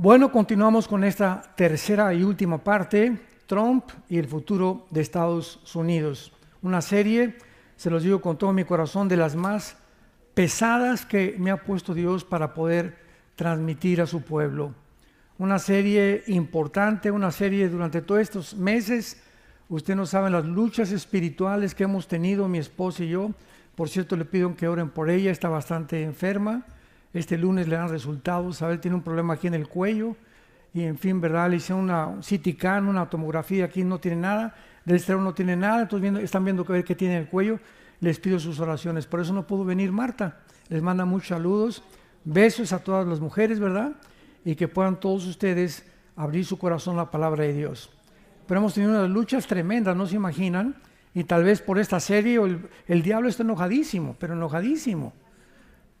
Bueno, continuamos con esta tercera y última parte, Trump y el futuro de Estados Unidos. Una serie, se los digo con todo mi corazón, de las más pesadas que me ha puesto Dios para poder transmitir a su pueblo. Una serie importante, una serie durante todos estos meses. Usted no sabe las luchas espirituales que hemos tenido mi esposa y yo. Por cierto, le pido que oren por ella, está bastante enferma. Este lunes le dan resultados, a ver, tiene un problema aquí en el cuello y en fin, ¿verdad? Le hicieron una CT scan, una tomografía, aquí no tiene nada, del cerebro no tiene nada, entonces están viendo qué tiene en el cuello. Les pido sus oraciones, por eso no pudo venir Marta. Les manda muchos saludos, besos a todas las mujeres, ¿verdad? Y que puedan todos ustedes abrir su corazón a la palabra de Dios. Pero hemos tenido unas luchas tremendas, no se imaginan, y tal vez por esta serie el diablo está enojadísimo, pero enojadísimo.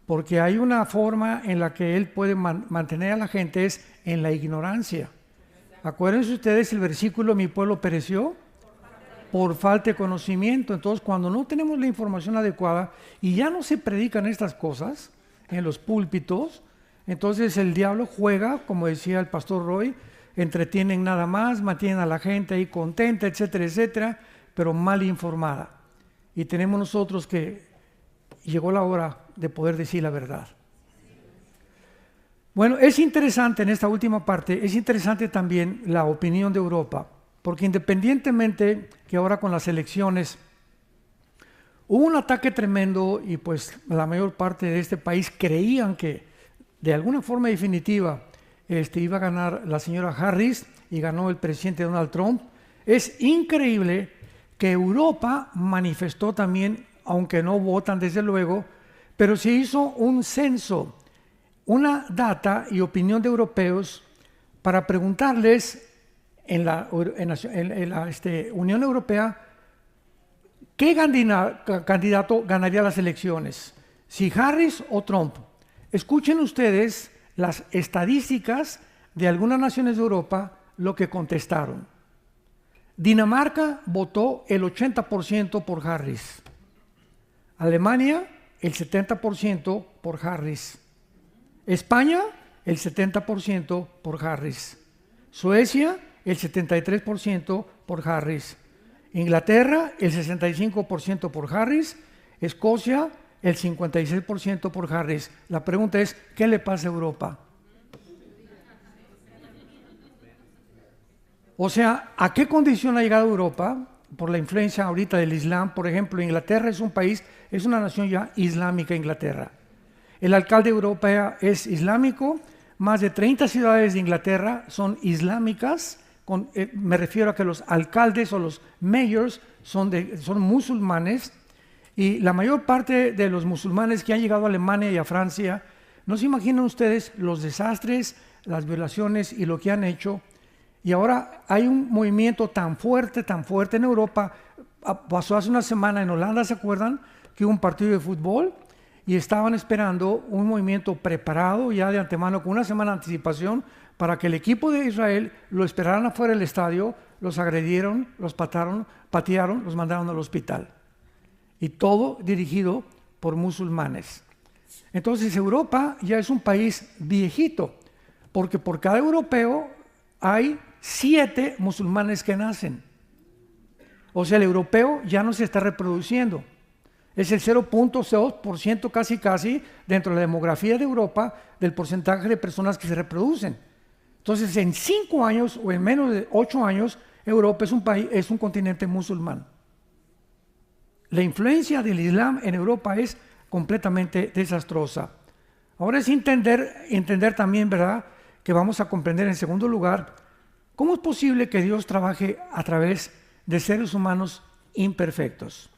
Porque hay una forma en la que él puede mantener a la gente, es en la ignorancia. Acuérdense ustedes el versículo, mi pueblo pereció por falta de conocimiento. Entonces, cuando no tenemos la información adecuada y ya no se predican estas cosas en los púlpitos, entonces el diablo juega, como decía el pastor Roy, entretienen nada más, mantienen a la gente ahí contenta, etcétera, etcétera, pero mal informada. Y tenemos nosotros que llegó la hora de poder decir la verdad. Bueno, es interesante en esta última parte, es interesante también la opinión de Europa, porque independientemente que ahora con las elecciones hubo un ataque tremendo y pues la mayor parte de este país creían que de alguna forma definitiva iba a ganar la señora Harris y ganó el presidente Donald Trump. Es increíble que Europa manifestó también, aunque no votan desde luego, pero se hizo un censo, una data y opinión de europeos para preguntarles en la Unión Europea qué candidato ganaría las elecciones, si Harris o Trump. Escuchen ustedes las estadísticas de algunas naciones de Europa, lo que contestaron. Dinamarca votó el 80% por Harris. Alemania, el 70% por Harris. España, el 70% por Harris. Suecia, el 73% por Harris. Inglaterra, el 65% por Harris. Escocia, el 56% por Harris. La pregunta es, ¿qué le pasa a Europa? O sea, ¿a qué condición ha llegado Europa? Por la influencia ahorita del Islam. Por ejemplo, Inglaterra es un país, es una nación ya islámica, Inglaterra. El alcalde europeo es islámico, más de 30 ciudades de Inglaterra son islámicas, me refiero a que los alcaldes o los mayors son musulmanes, y la mayor parte de los musulmanes que han llegado a Alemania y a Francia, no se imaginan ustedes los desastres, las violaciones y lo que han hecho. Y ahora hay un movimiento tan fuerte en Europa. Pasó hace una semana en Holanda, ¿se acuerdan? Que hubo un partido de fútbol y estaban esperando un movimiento preparado ya de antemano con una semana de anticipación para que el equipo de Israel lo esperaran afuera del estadio, los agredieron, los patearon, los mandaron al hospital. Y todo dirigido por musulmanes. Entonces Europa ya es un país viejito, porque por cada europeo hay 7 musulmanes que nacen. O sea, el europeo ya no se está reproduciendo. Es el 0.2% casi dentro de la demografía de Europa del porcentaje de personas que se reproducen. Entonces, en 5 años o en menos de 8 años, Europa es un continente musulmán. La influencia del Islam en Europa es completamente desastrosa. Ahora es entender también, ¿verdad?, que vamos a comprender en segundo lugar, ¿cómo es posible que Dios trabaje a través de seres humanos imperfectos?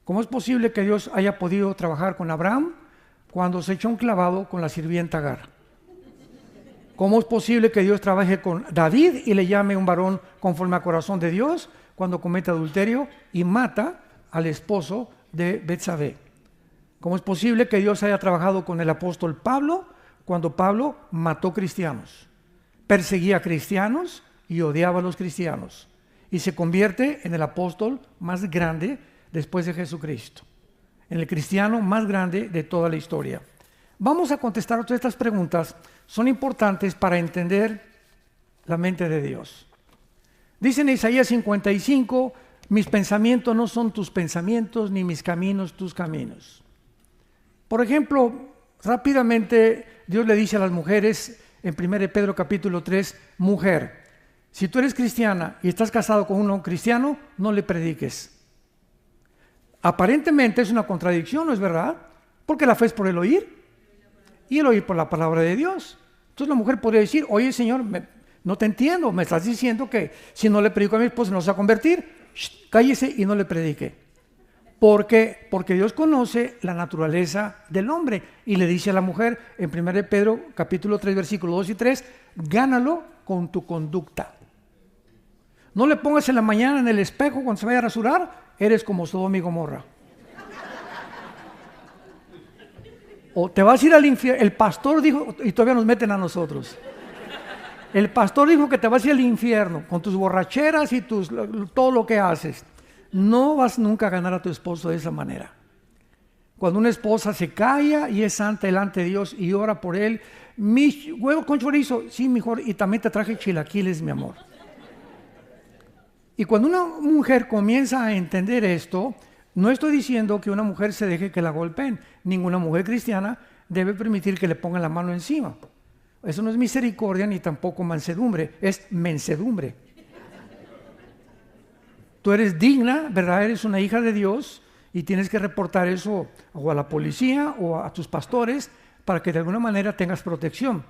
¿Cómo es posible que Dios haya podido trabajar con Abraham cuando se echó un clavado con la sirvienta Agar? ¿Cómo es posible que Dios trabaje con David y le llame un varón conforme al corazón de Dios cuando comete adulterio y mata al esposo de Betsabé? ¿Cómo es posible que Dios haya trabajado con el apóstol Pablo cuando Pablo mató cristianos, perseguía a cristianos y odiaba a los cristianos, y se convierte en el apóstol más grande después de Jesucristo, en el cristiano más grande de toda la historia? Vamos a contestar todas estas preguntas. Son importantes para entender la mente de Dios. Dice en Isaías 55, mis pensamientos no son tus pensamientos, ni mis caminos tus caminos. Por ejemplo, rápidamente Dios le dice a las mujeres en 1 Pedro capítulo 3, mujer, si tú eres cristiana y estás casado con un no cristiano, no le prediques. Aparentemente es una contradicción, ¿no es verdad? Porque la fe es por el oír y el oír por la palabra de Dios. Entonces la mujer podría decir, oye Señor, no te entiendo, me estás diciendo que si no le predico a mi esposo no se va a convertir. Cállese y no le predique. ¿Por qué? Porque Dios conoce la naturaleza del hombre y le dice a la mujer en 1 Pedro capítulo 3 versículos 2 y 3, gánalo con tu conducta. No le pongas en la mañana en el espejo cuando se vaya a rasurar, eres como Sodoma y Gomorra. O te vas a ir al infierno. El pastor dijo, y todavía nos meten a nosotros. El pastor dijo que te vas a ir al infierno con tus borracheras y todo lo que haces. No vas nunca a ganar a tu esposo de esa manera. Cuando una esposa se calla y es santa delante de Dios y ora por él, mis huevos con chorizo, sí, mejor, y también te traje chilaquiles, mi amor. Y cuando una mujer comienza a entender esto, no estoy diciendo que una mujer se deje que la golpeen. Ninguna mujer cristiana debe permitir que le pongan la mano encima. Eso no es misericordia ni tampoco mansedumbre, es mensedumbre. Tú eres digna, ¿verdad? Eres una hija de Dios y tienes que reportar eso o a la policía o a tus pastores para que de alguna manera tengas protección.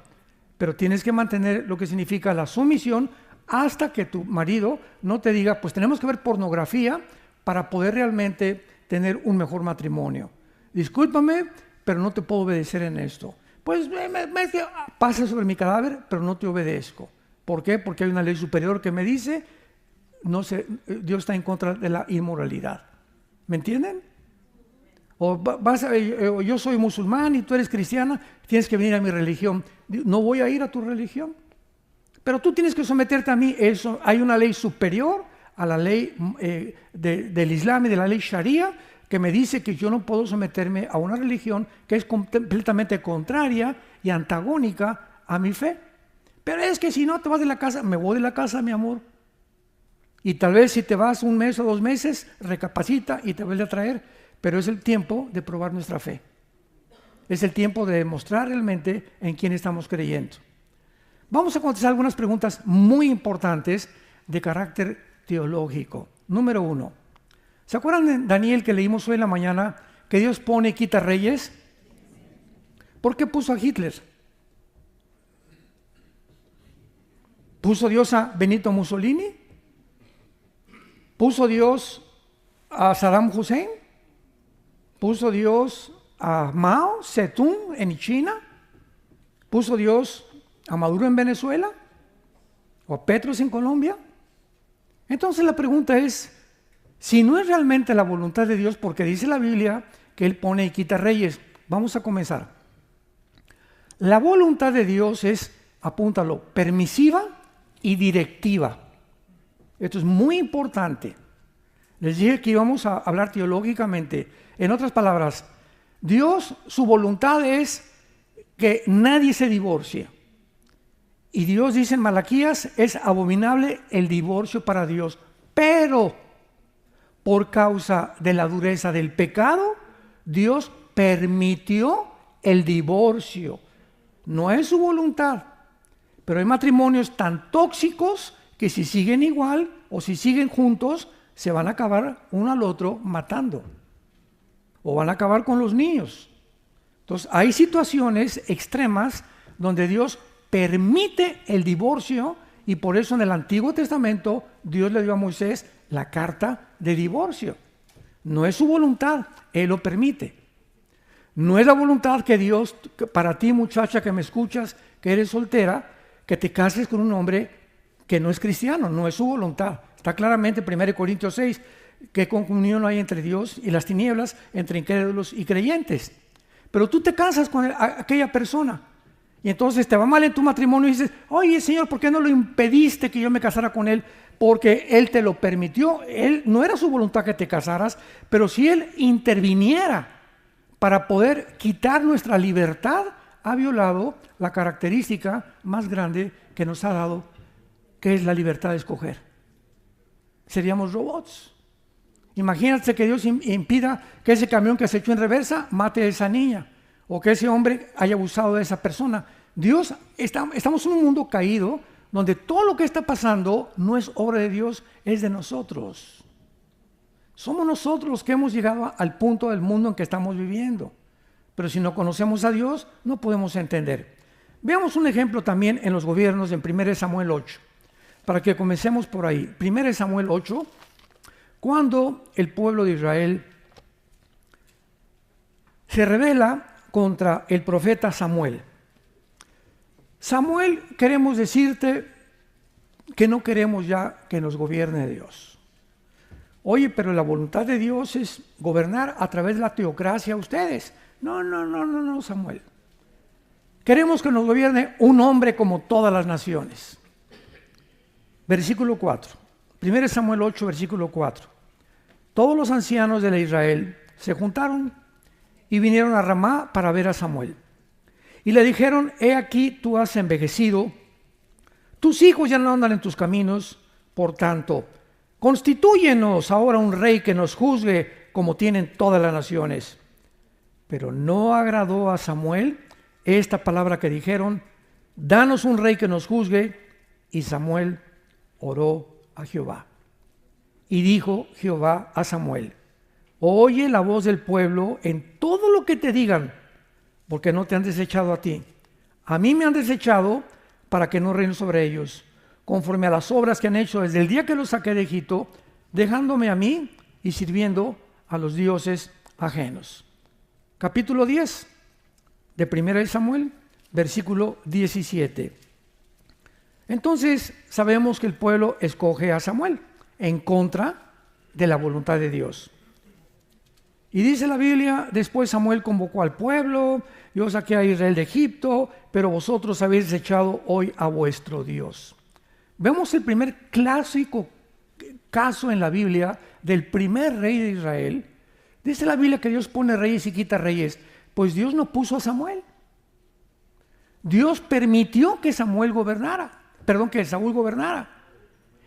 Pero tienes que mantener lo que significa la sumisión hasta que tu marido no te diga, pues tenemos que ver pornografía para poder realmente tener un mejor matrimonio. Discúlpame, pero no te puedo obedecer en esto. Pues pasa sobre mi cadáver, pero no te obedezco. ¿Por qué? Porque hay una ley superior que me dice, Dios está en contra de la inmoralidad. ¿Me entienden? O yo soy musulmán y tú eres cristiana, tienes que venir a mi religión. No voy a ir a tu religión. Pero tú tienes que someterte a mí. Eso, hay una ley superior a la ley del Islam y de la ley Sharia que me dice que yo no puedo someterme a una religión que es completamente contraria y antagónica a mi fe. Pero es que si no te vas de la casa, me voy de la casa, mi amor. Y tal vez si te vas un mes o 2 meses, recapacita y te vuelve a traer. Pero es el tiempo de probar nuestra fe. Es el tiempo de demostrar realmente en quién estamos creyendo. Vamos a contestar algunas preguntas muy importantes de carácter teológico. Número 1. ¿Se acuerdan de Daniel que leímos hoy en la mañana que Dios pone y quita reyes? ¿Por qué puso a Hitler? ¿Puso Dios a Benito Mussolini? ¿Puso Dios a Saddam Hussein? ¿Puso Dios a Mao Zedong en China? ¿Puso Dios a Maduro en Venezuela? ¿O a Petros en Colombia? Entonces la pregunta es, si no es realmente la voluntad de Dios, porque dice la Biblia que Él pone y quita reyes. Vamos a comenzar. La voluntad de Dios es, apúntalo, permisiva y directiva. Esto es muy importante. Les dije que íbamos a hablar teológicamente. En otras palabras, Dios, su voluntad es que nadie se divorcie. Y Dios dice en Malaquías, es abominable el divorcio para Dios. Pero por causa de la dureza del pecado, Dios permitió el divorcio. No es su voluntad. Pero hay matrimonios tan tóxicos que si siguen igual o si siguen juntos, se van a acabar uno al otro matando. O van a acabar con los niños. Entonces, hay situaciones extremas donde Dios permite el divorcio y por eso en el Antiguo Testamento Dios le dio a Moisés la carta de divorcio. No es su voluntad, Él lo permite. No es la voluntad que Dios, para ti muchacha que me escuchas, que eres soltera, que te cases con un hombre que no es cristiano, no es su voluntad. Está claramente en 1 Corintios 6, que comunión hay entre Dios y las tinieblas, entre incrédulos y creyentes. Pero tú te casas con aquella persona y entonces te va mal en tu matrimonio y dices, oye Señor, ¿por qué no lo impediste que yo me casara con él? Porque Él te lo permitió. Él no era su voluntad que te casaras, pero si Él interviniera para poder quitar nuestra libertad, ha violado la característica más grande que nos ha dado, que es la libertad de escoger. Seríamos robots. Imagínate que Dios impida que ese camión que se echó en reversa mate a esa niña, o que ese hombre haya abusado de esa persona. Estamos en un mundo caído, donde todo lo que está pasando no es obra de Dios, es de nosotros. Somos nosotros los que hemos llegado al punto del mundo en que estamos viviendo. Pero si no conocemos a Dios, no podemos entender. Veamos un ejemplo también en los gobiernos en 1 Samuel 8, para que comencemos por ahí. 1 Samuel 8, cuando el pueblo de Israel se rebela contra el profeta Samuel. Samuel, queremos decirte que no queremos ya que nos gobierne Dios. Oye, pero la voluntad de Dios es gobernar a través de la teocracia a ustedes. No, Samuel. Queremos que nos gobierne un hombre como todas las naciones. Versículo 4. 1 Samuel 8, versículo 4. Todos los ancianos de Israel se juntaron y vinieron a Ramá para ver a Samuel. Y le dijeron: he aquí, tú has envejecido, tus hijos ya no andan en tus caminos, por tanto, constitúyenos ahora un rey que nos juzgue como tienen todas las naciones. Pero no agradó a Samuel esta palabra que dijeron: danos un rey que nos juzgue. Y Samuel oró a Jehová. Y dijo Jehová a Samuel: oye la voz del pueblo en todo lo que te digan, porque no te han desechado a ti. A mí me han desechado para que no reine sobre ellos, conforme a las obras que han hecho desde el día que los saqué de Egipto, dejándome a mí y sirviendo a los dioses ajenos. Capítulo 10 de 1 Samuel, versículo 17. Entonces sabemos que el pueblo escoge a Samuel en contra de la voluntad de Dios. Y dice la Biblia: después Samuel convocó al pueblo, yo saqué a Israel de Egipto, pero vosotros habéis desechado hoy a vuestro Dios. Vemos el primer clásico caso en la Biblia del primer rey de Israel. Dice la Biblia que Dios pone reyes y quita reyes. Pues Dios no puso a Samuel. Dios permitió que Saúl gobernara.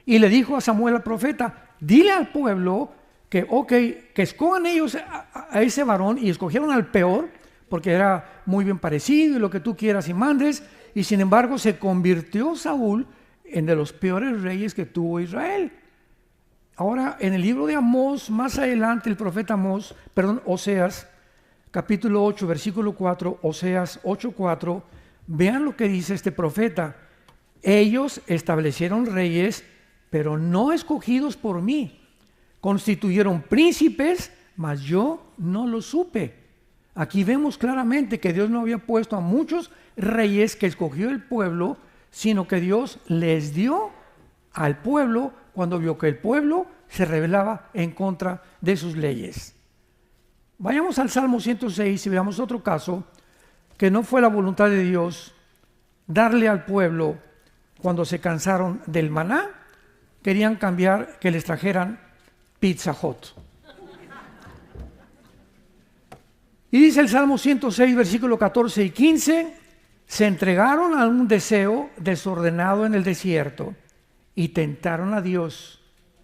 Y le dijo a Samuel, al profeta: dile al pueblo que escojan ellos a ese varón, y escogieron al peor, porque era muy bien parecido y lo que tú quieras y mandes, y sin embargo se convirtió Saúl en de los peores reyes que tuvo Israel. Ahora, en el libro de Amós, más adelante, el profeta Oseas, capítulo 8, versículo 4, Oseas 8:4, vean lo que dice este profeta: ellos establecieron reyes, pero no escogidos por mí. Constituyeron príncipes, mas yo no lo supe. Aquí vemos claramente que Dios no había puesto a muchos reyes que escogió el pueblo, sino que Dios les dio al pueblo cuando vio que el pueblo se rebelaba en contra de sus leyes. Vayamos al Salmo 106 y veamos otro caso que no fue la voluntad de Dios darle al pueblo cuando se cansaron del maná. Querían cambiar que les trajeran Pizza Hut. Y dice el Salmo 106, versículo 14 y 15: se entregaron a un deseo desordenado en el desierto y tentaron a Dios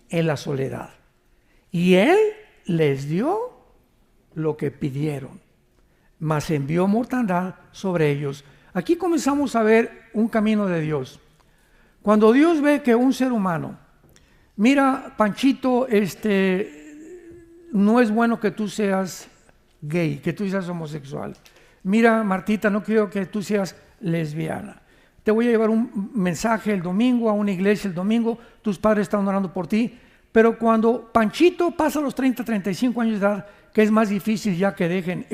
en la soledad. Y Él les dio lo que pidieron, mas envió mortandad sobre ellos. Aquí comenzamos a ver un camino de Dios. Cuando Dios ve que un ser humano: mira, Panchito, no es bueno que tú seas gay, que tú seas homosexual. Mira, Martita, no quiero que tú seas lesbiana. Te voy a llevar un mensaje el domingo a una iglesia el domingo, tus padres están orando por ti. Pero cuando Panchito pasa los 30, 35 años de edad, que es más difícil ya que dejen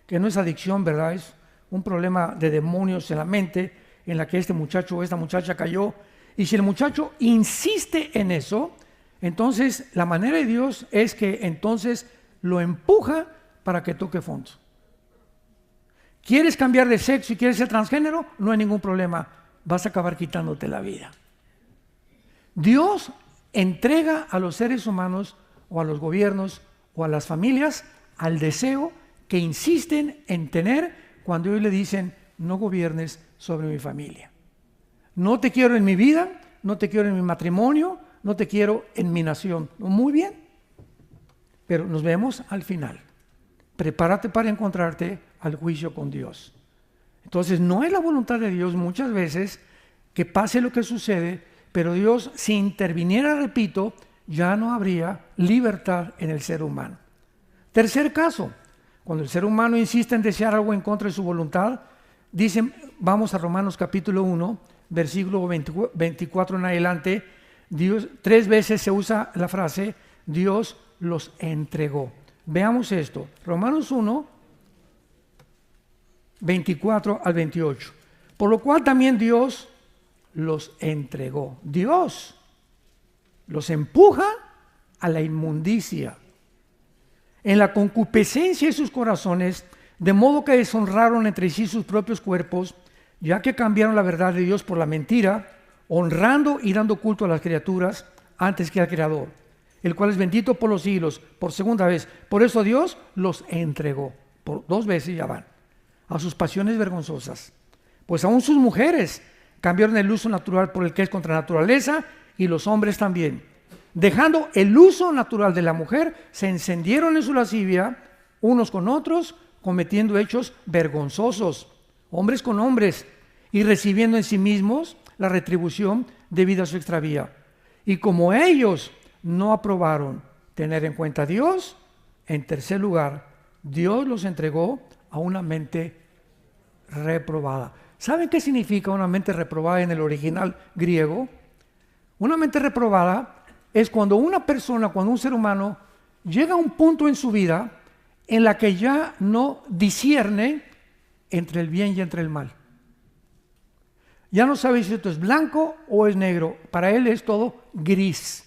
que no es adicción, ¿verdad? Es un problema de demonios en la mente en la que este muchacho o esta muchacha cayó. Y si el muchacho insiste en eso, entonces la manera de Dios es que entonces lo empuja para que toque fondo. ¿Quieres cambiar de sexo y quieres ser transgénero? No hay ningún problema, vas a acabar quitándote la vida. Dios entrega a los seres humanos o a los gobiernos o a las familias al deseo que insisten en tener cuando ellos le dicen, no gobiernes sobre mi familia. No te quiero en mi vida, no te quiero en mi matrimonio, no te quiero en mi nación. Muy bien, pero nos vemos al final. Prepárate para encontrarte al juicio con Dios. Entonces, no es la voluntad de Dios muchas veces que pase lo que sucede, pero Dios, si interviniera, repito, ya no habría libertad en el ser humano. Tercer caso, cuando el ser humano insiste en desear algo en contra de su voluntad, dicen, vamos a Romanos capítulo 1, versículo 24 en adelante, Dios, 3 veces se usa la frase, Dios los entregó. Veamos esto, Romanos 1, 24 al 28. Por lo cual también Dios los entregó. Dios los empuja a la inmundicia, en la concupiscencia de sus corazones, de modo que deshonraron entre sí sus propios cuerpos, ya que cambiaron la verdad de Dios por la mentira, honrando y dando culto a las criaturas antes que al Creador, el cual es bendito por los siglos, por segunda vez. Por eso Dios los entregó, por 2 veces ya van, a sus pasiones vergonzosas. Pues aún sus mujeres cambiaron el uso natural por el que es contra naturaleza, y los hombres también. Dejando el uso natural de la mujer, se encendieron en su lascivia, unos con otros, cometiendo hechos vergonzosos, hombres con hombres, y recibiendo en sí mismos la retribución debida a su extravía. Y como ellos no aprobaron tener en cuenta a Dios, en tercer lugar, Dios los entregó a una mente reprobada. ¿Saben qué significa una mente reprobada en el original griego? Una mente reprobada es cuando una persona, cuando un ser humano llega a un punto en su vida en la que ya no discierne entre el bien y entre el mal. Ya no sabe si esto es blanco o es negro, para él es todo gris.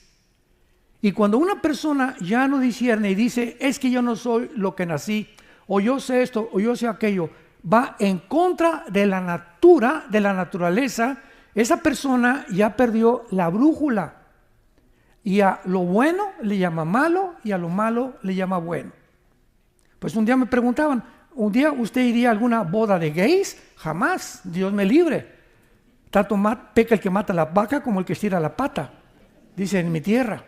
Y cuando una persona ya no discierne y dice, es que yo no soy lo que nací, o yo sé esto, o yo sé aquello, va en contra de la naturaleza, esa persona ya perdió la brújula. Y a lo bueno le llama malo y a lo malo le llama bueno. Pues un día me preguntaban, ¿un día usted iría a alguna boda de gays? Jamás, Dios me libre. Tanto peca el que mata la vaca como el que estira la pata, dice en mi tierra.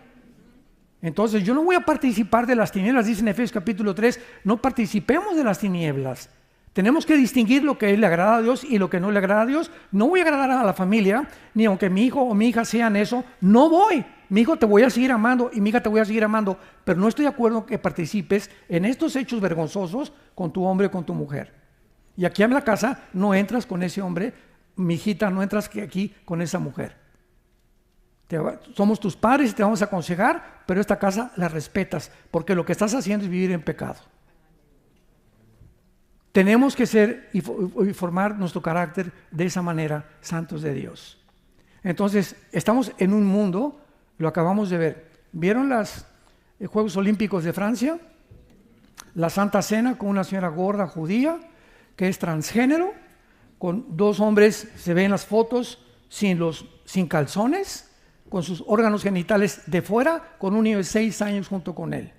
Entonces yo no voy a participar de las tinieblas, dice en Efesios capítulo 3, no participemos de las tinieblas. Tenemos que distinguir lo que le agrada a Dios y lo que no le agrada a Dios. No voy a agradar a la familia, ni aunque mi hijo o mi hija sean eso, no voy. Mi hijo te voy a seguir amando y mi hija te voy a seguir amando, pero no estoy de acuerdo que participes en estos hechos vergonzosos con tu hombre o con tu mujer. Y aquí en la casa no entras con ese hombre, mi hijita, no entras aquí con esa mujer. Somos tus padres y te vamos a aconsejar, pero esta casa la respetas, porque lo que estás haciendo es vivir en pecado. Tenemos que ser y formar nuestro carácter de esa manera, santos de Dios. Entonces, estamos en un mundo, lo acabamos de ver. ¿Vieron los Juegos Olímpicos de Francia? La Santa Cena con una señora gorda judía que es transgénero, con 2 hombres, se ven las fotos, sin calzones, con sus órganos genitales de fuera, con un niño de 6 años junto con él.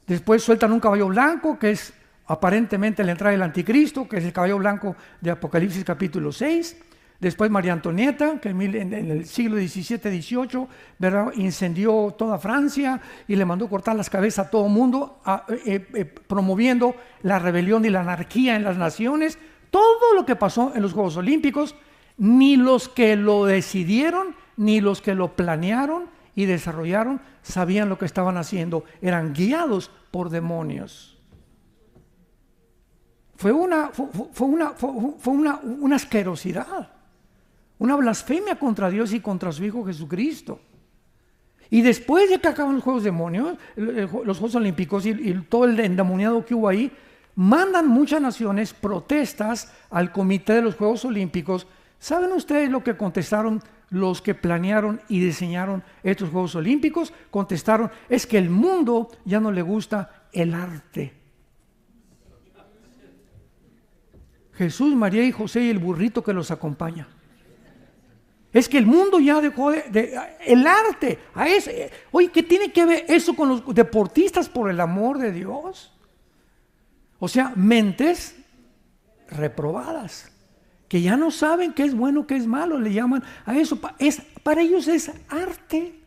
Después sueltan un caballo blanco, que es aparentemente la entrada del anticristo, que es el caballo blanco de Apocalipsis capítulo 6. Después María Antonieta, que en el siglo XVII-XVIII, ¿verdad?, incendió toda Francia y le mandó cortar las cabezas a todo el mundo, promoviendo la rebelión y la anarquía en las naciones. Todo lo que pasó en los Juegos Olímpicos, ni los que lo decidieron, ni los que lo planearon y desarrollaron, sabían lo que estaban haciendo. Eran guiados por demonios. Fue una asquerosidad, una blasfemia contra Dios y contra su Hijo Jesucristo. Y después de que acaban los Juegos los Juegos Olímpicos y todo el endemoniado que hubo ahí, mandan muchas naciones protestas al comité de los Juegos Olímpicos. ¿Saben ustedes lo que contestaron los que planearon y diseñaron estos Juegos Olímpicos? Contestaron, es que el mundo ya no le gusta el arte. Jesús, María y José y el burrito que los acompaña. Es que el mundo ya dejó el arte. Oye, ¿qué tiene que ver eso con los deportistas, por el amor de Dios? O sea, mentes reprobadas, que ya no saben qué es bueno, qué es malo, le llaman a eso. Para ellos es arte.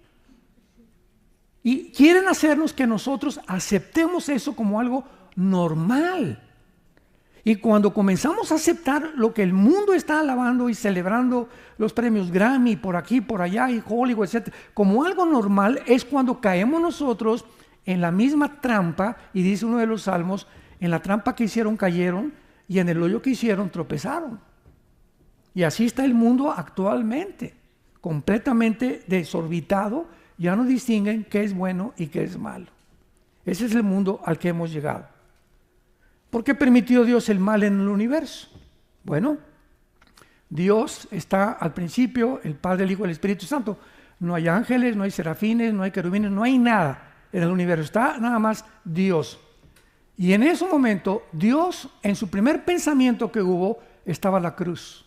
Y quieren hacernos que nosotros aceptemos eso como algo normal. Y cuando comenzamos a aceptar lo que el mundo está alabando y celebrando, los premios Grammy por aquí, por allá, y Hollywood, etc., como algo normal, es cuando caemos nosotros en la misma trampa, y dice uno de los salmos, en la trampa que hicieron cayeron, y en el hoyo que hicieron tropezaron. Y así está el mundo actualmente, completamente desorbitado, ya no distinguen qué es bueno y qué es malo. Ese es el mundo al que hemos llegado. ¿Por qué permitió Dios el mal en el universo? Bueno, Dios está al principio, el Padre, el Hijo y el Espíritu Santo. No hay ángeles, no hay serafines, no hay querubines, no hay nada en el universo. Está nada más Dios. Y en ese momento, Dios, en su primer pensamiento que hubo, estaba la cruz.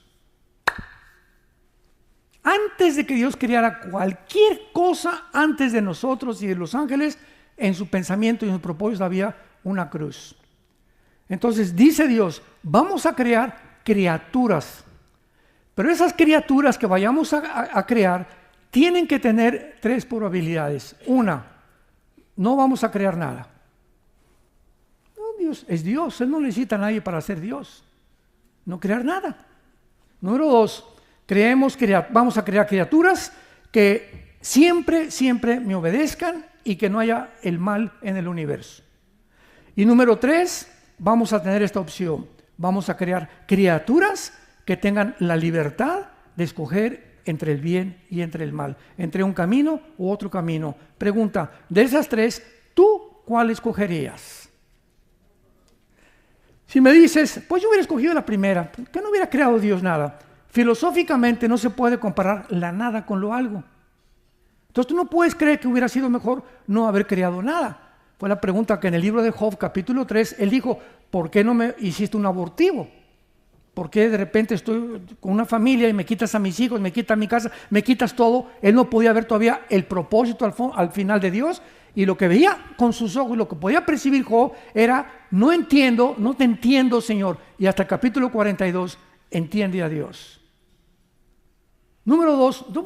Antes de que Dios creara cualquier cosa, antes de nosotros y de los ángeles, en su pensamiento y en su propósito había una cruz. Entonces dice Dios, vamos a crear criaturas. Pero esas criaturas que vayamos a crear tienen que tener 3 probabilidades. Una, no vamos a crear nada. No, Dios es Dios, Él no necesita a nadie para ser Dios. No crear nada. Número 2, vamos a crear criaturas que siempre me obedezcan y que no haya el mal en el universo. Y número 3, vamos a tener esta opción. Vamos a crear criaturas que tengan la libertad de escoger entre el bien y entre el mal, entre un camino u otro camino. Pregunta, de esas 3, ¿tú cuál escogerías? Si me dices, pues yo hubiera escogido la primera, que no hubiera creado Dios nada. Filosóficamente no se puede comparar la nada con lo algo. Entonces tú no puedes creer que hubiera sido mejor no haber creado nada. Fue la pregunta que en el libro de Job, capítulo 3, él dijo, ¿por qué no me hiciste un abortivo? ¿Por qué de repente estoy con una familia y me quitas a mis hijos, me quitas mi casa, me quitas todo? Él no podía ver todavía el propósito al final de Dios, y lo que veía con sus ojos, lo que podía percibir Job era, no te entiendo, Señor. Y hasta el capítulo 42, entiende a Dios. Número 2, yo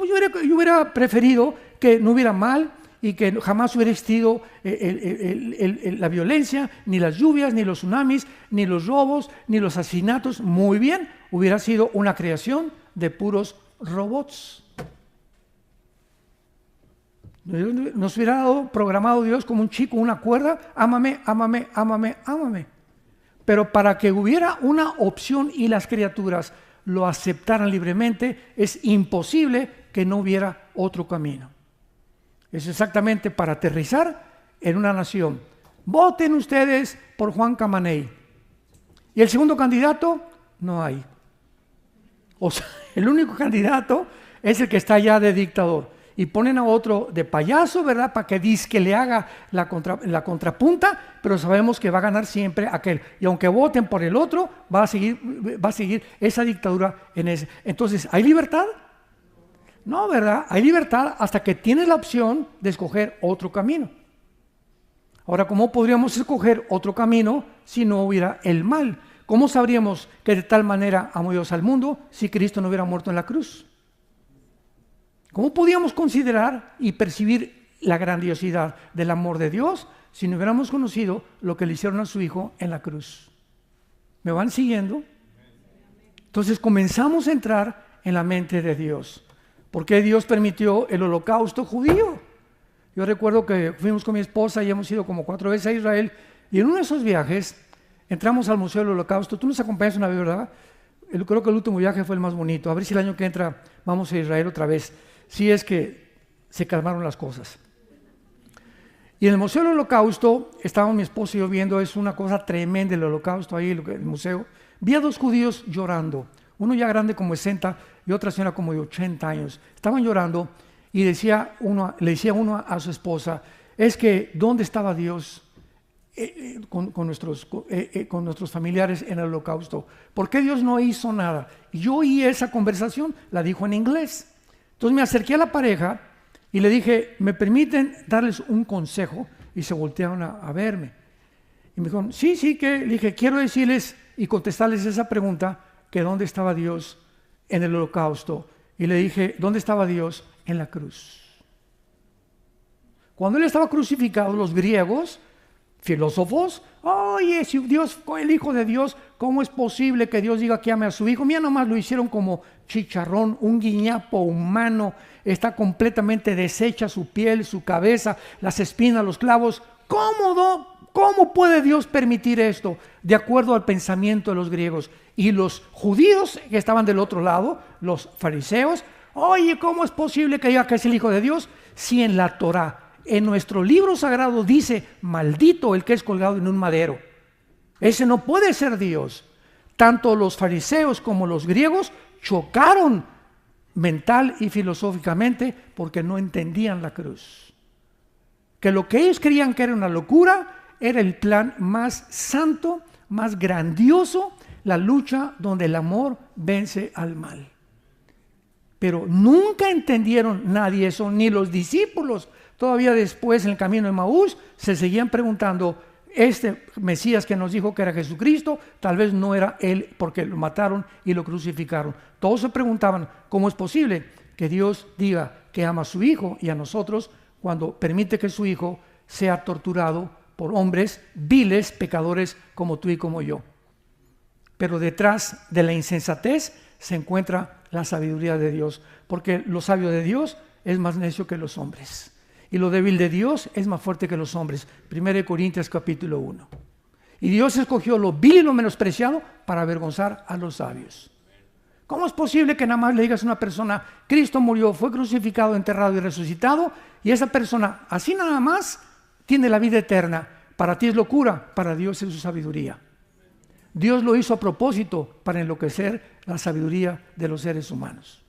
hubiera preferido que no hubiera mal y que jamás hubiera existido la violencia, ni las lluvias, ni los tsunamis, ni los robos, ni los asesinatos. Muy bien, hubiera sido una creación de puros robots. Nos hubiera dado programado Dios como un chico, una cuerda, ámame, ámame, ámame, ámame. Pero para que hubiera una opción y las criaturas lo aceptaran libremente, es imposible que no hubiera otro camino. Es exactamente para aterrizar en una nación. Voten ustedes por Juan Camaney. Y el segundo candidato, no hay. O sea, el único candidato es el que está ya de dictador. Y ponen a otro de payaso, ¿verdad? Para que dizque le haga la contrapunta, pero sabemos que va a ganar siempre aquel. Y aunque voten por el otro, va a seguir esa dictadura en ese. Entonces, ¿hay libertad? No, ¿verdad? Hay libertad hasta que tienes la opción de escoger otro camino. Ahora, ¿cómo podríamos escoger otro camino si no hubiera el mal? ¿Cómo sabríamos que de tal manera amó Dios al mundo si Cristo no hubiera muerto en la cruz? ¿Cómo podíamos considerar y percibir la grandiosidad del amor de Dios si no hubiéramos conocido lo que le hicieron a su Hijo en la cruz? ¿Me van siguiendo? Entonces comenzamos a entrar en la mente de Dios. ¿Por qué Dios permitió el holocausto judío? Yo recuerdo que fuimos con mi esposa y hemos ido como 4 veces a Israel, y en uno de esos viajes entramos al Museo del Holocausto. Tú nos acompañas una vez, ¿verdad? Creo que el último viaje fue el más bonito. A ver si el año que entra vamos a Israel otra vez, si es que se calmaron las cosas. Y en el Museo del Holocausto, estábamos mi esposa y yo viendo, es una cosa tremenda el Holocausto ahí, el museo. Vi a 2 judíos llorando, uno ya grande como 60 y otra señora como de 80 años. Estaban llorando y le decía uno a su esposa, es que ¿dónde estaba Dios con nuestros familiares en el Holocausto? ¿Por qué Dios no hizo nada? Y yo oí esa conversación, la dijo en inglés. Entonces me acerqué a la pareja y le dije, ¿me permiten darles un consejo? Y se voltearon a verme. Y me dijo, sí, sí, que le dije, quiero decirles y contestarles esa pregunta, que dónde estaba Dios en el holocausto. Y le dije, ¿dónde estaba Dios? En la cruz. Cuando él estaba crucificado, los griegos, filósofos, oye, si Dios fue el Hijo de Dios, ¿cómo es posible que Dios diga que ame a su Hijo? Mira, nomás lo hicieron como chicharrón, un guiñapo humano, está completamente deshecha su piel, su cabeza, las espinas, los clavos. ¿Cómo puede Dios permitir esto? De acuerdo al pensamiento de los griegos. Y los judíos que estaban del otro lado, los fariseos, oye, ¿cómo es posible que diga que es el Hijo de Dios? Si en la Torá, en nuestro libro sagrado dice, maldito el que es colgado en un madero. Ese no puede ser Dios. Tanto los fariseos como los griegos chocaron mental y filosóficamente porque no entendían la cruz. Que lo que ellos creían que era una locura era el plan más santo, más grandioso, la lucha donde el amor vence al mal. Pero nunca entendieron nadie eso, ni los discípulos. Todavía después en el camino de Maús se seguían preguntando, este Mesías que nos dijo que era Jesucristo, tal vez no era él porque lo mataron y lo crucificaron. Todos se preguntaban, ¿cómo es posible que Dios diga que ama a su Hijo y a nosotros cuando permite que su Hijo sea torturado por hombres viles, pecadores como tú y como yo? Pero detrás de la insensatez se encuentra la sabiduría de Dios, porque lo sabio de Dios es más necio que los hombres. Y lo débil de Dios es más fuerte que los hombres. 1 Corintios capítulo 1. Y Dios escogió lo vil y lo menospreciado para avergonzar a los sabios. ¿Cómo es posible que nada más le digas a una persona, Cristo murió, fue crucificado, enterrado y resucitado, y esa persona, así nada más, tiene la vida eterna? Para ti es locura, para Dios es su sabiduría. Dios lo hizo a propósito para enloquecer la sabiduría de los seres humanos.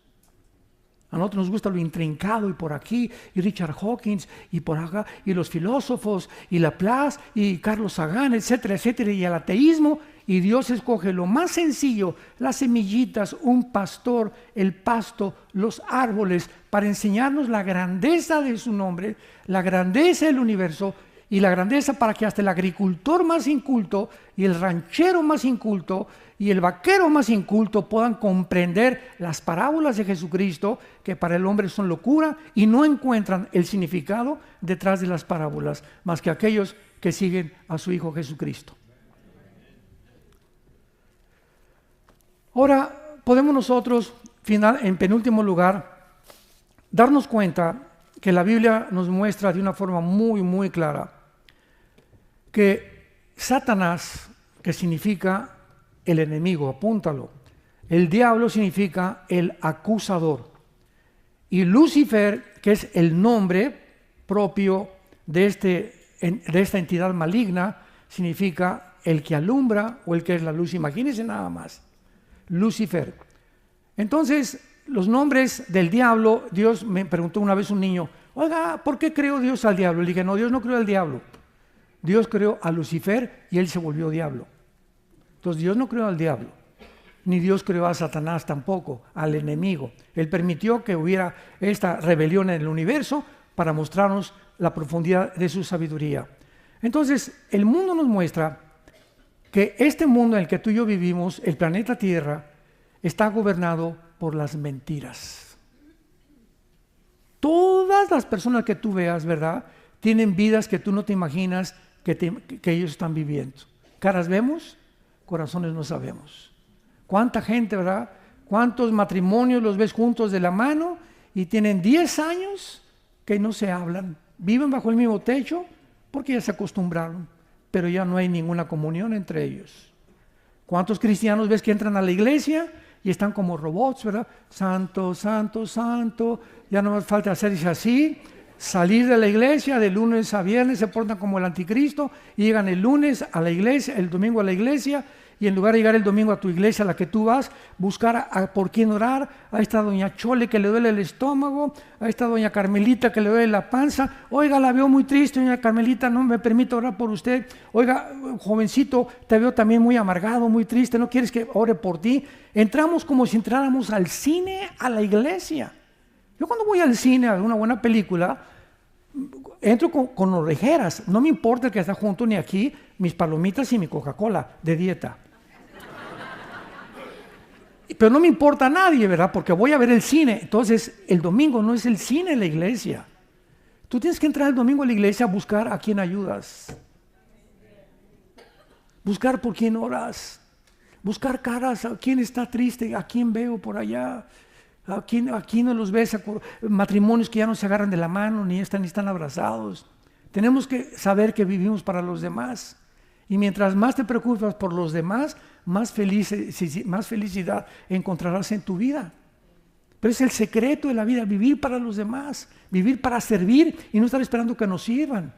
A nosotros nos gusta lo intrincado y por aquí, y Richard Hawkins, y por acá, y los filósofos, y Laplace, y Carlos Sagan, etcétera, etcétera, y el ateísmo, y Dios escoge lo más sencillo, las semillitas, un pastor, el pasto, los árboles, para enseñarnos la grandeza de su nombre, la grandeza del universo, y la grandeza para que hasta el agricultor más inculto, y el ranchero más inculto, y el vaquero más inculto puedan comprender las parábolas de Jesucristo, que para el hombre son locura y no encuentran el significado detrás de las parábolas, más que aquellos que siguen a su Hijo Jesucristo. Ahora, podemos nosotros, en penúltimo lugar, darnos cuenta que la Biblia nos muestra de una forma muy, muy clara que Satanás, que significa el enemigo, apúntalo. El diablo significa el acusador. Y Lucifer, que es el nombre propio de esta entidad maligna, significa el que alumbra o el que es la luz. Imagínense nada más. Lucifer. Entonces, los nombres del diablo, Dios me preguntó una vez un niño, oiga, ¿por qué creó Dios al diablo? Le dije, no, Dios no creó al diablo. Dios creó a Lucifer y él se volvió diablo. Entonces Dios no creó al diablo, ni Dios creó a Satanás tampoco, al enemigo. Él permitió que hubiera esta rebelión en el universo para mostrarnos la profundidad de su sabiduría. Entonces, el mundo nos muestra que este mundo en el que tú y yo vivimos, el planeta Tierra, está gobernado por las mentiras. Todas las personas que tú veas, ¿verdad?, tienen vidas que tú no te imaginas que ellos están viviendo. Caras vemos, corazones no sabemos. ¿Cuánta gente, verdad? ¿Cuántos matrimonios los ves juntos de la mano y tienen 10 años que no se hablan? Viven bajo el mismo techo porque ya se acostumbraron, pero ya no hay ninguna comunión entre ellos. ¿Cuántos cristianos ves que entran a la iglesia y están como robots, verdad? Santo, santo, santo, ya no más falta hacerse así. Salir de la iglesia de lunes a viernes, se portan como el anticristo y llegan el lunes a la iglesia, el domingo a la iglesia, y en lugar de llegar el domingo a tu iglesia a la que tú vas, buscar por quién orar. A esta doña Chole que le duele el estómago, a esta doña Carmelita que le duele la panza. Oiga, la veo muy triste, doña Carmelita, no me permite orar por usted. Oiga, jovencito, te veo también muy amargado, muy triste, ¿no quieres que ore por ti? Entramos como si entráramos al cine, a la iglesia. Yo cuando voy al cine a ver una buena película, Entro con orejeras, no me importa el que está junto ni aquí, mis palomitas y mi Coca-Cola de dieta. Pero no me importa a nadie, ¿verdad? Porque voy a ver el cine. Entonces, el domingo no es el cine en la iglesia. Tú tienes que entrar el domingo a la iglesia a buscar a quién ayudas. Buscar por quién oras. Buscar caras, a quién está triste, a quién veo por allá. A quién no los ves, matrimonios que ya no se agarran de la mano, ni están abrazados. Tenemos que saber que vivimos para los demás. Y mientras más te preocupas por los demás, más felicidad encontrarás en tu vida. Pero es el secreto de la vida, vivir para los demás, vivir para servir y no estar esperando que nos sirvan.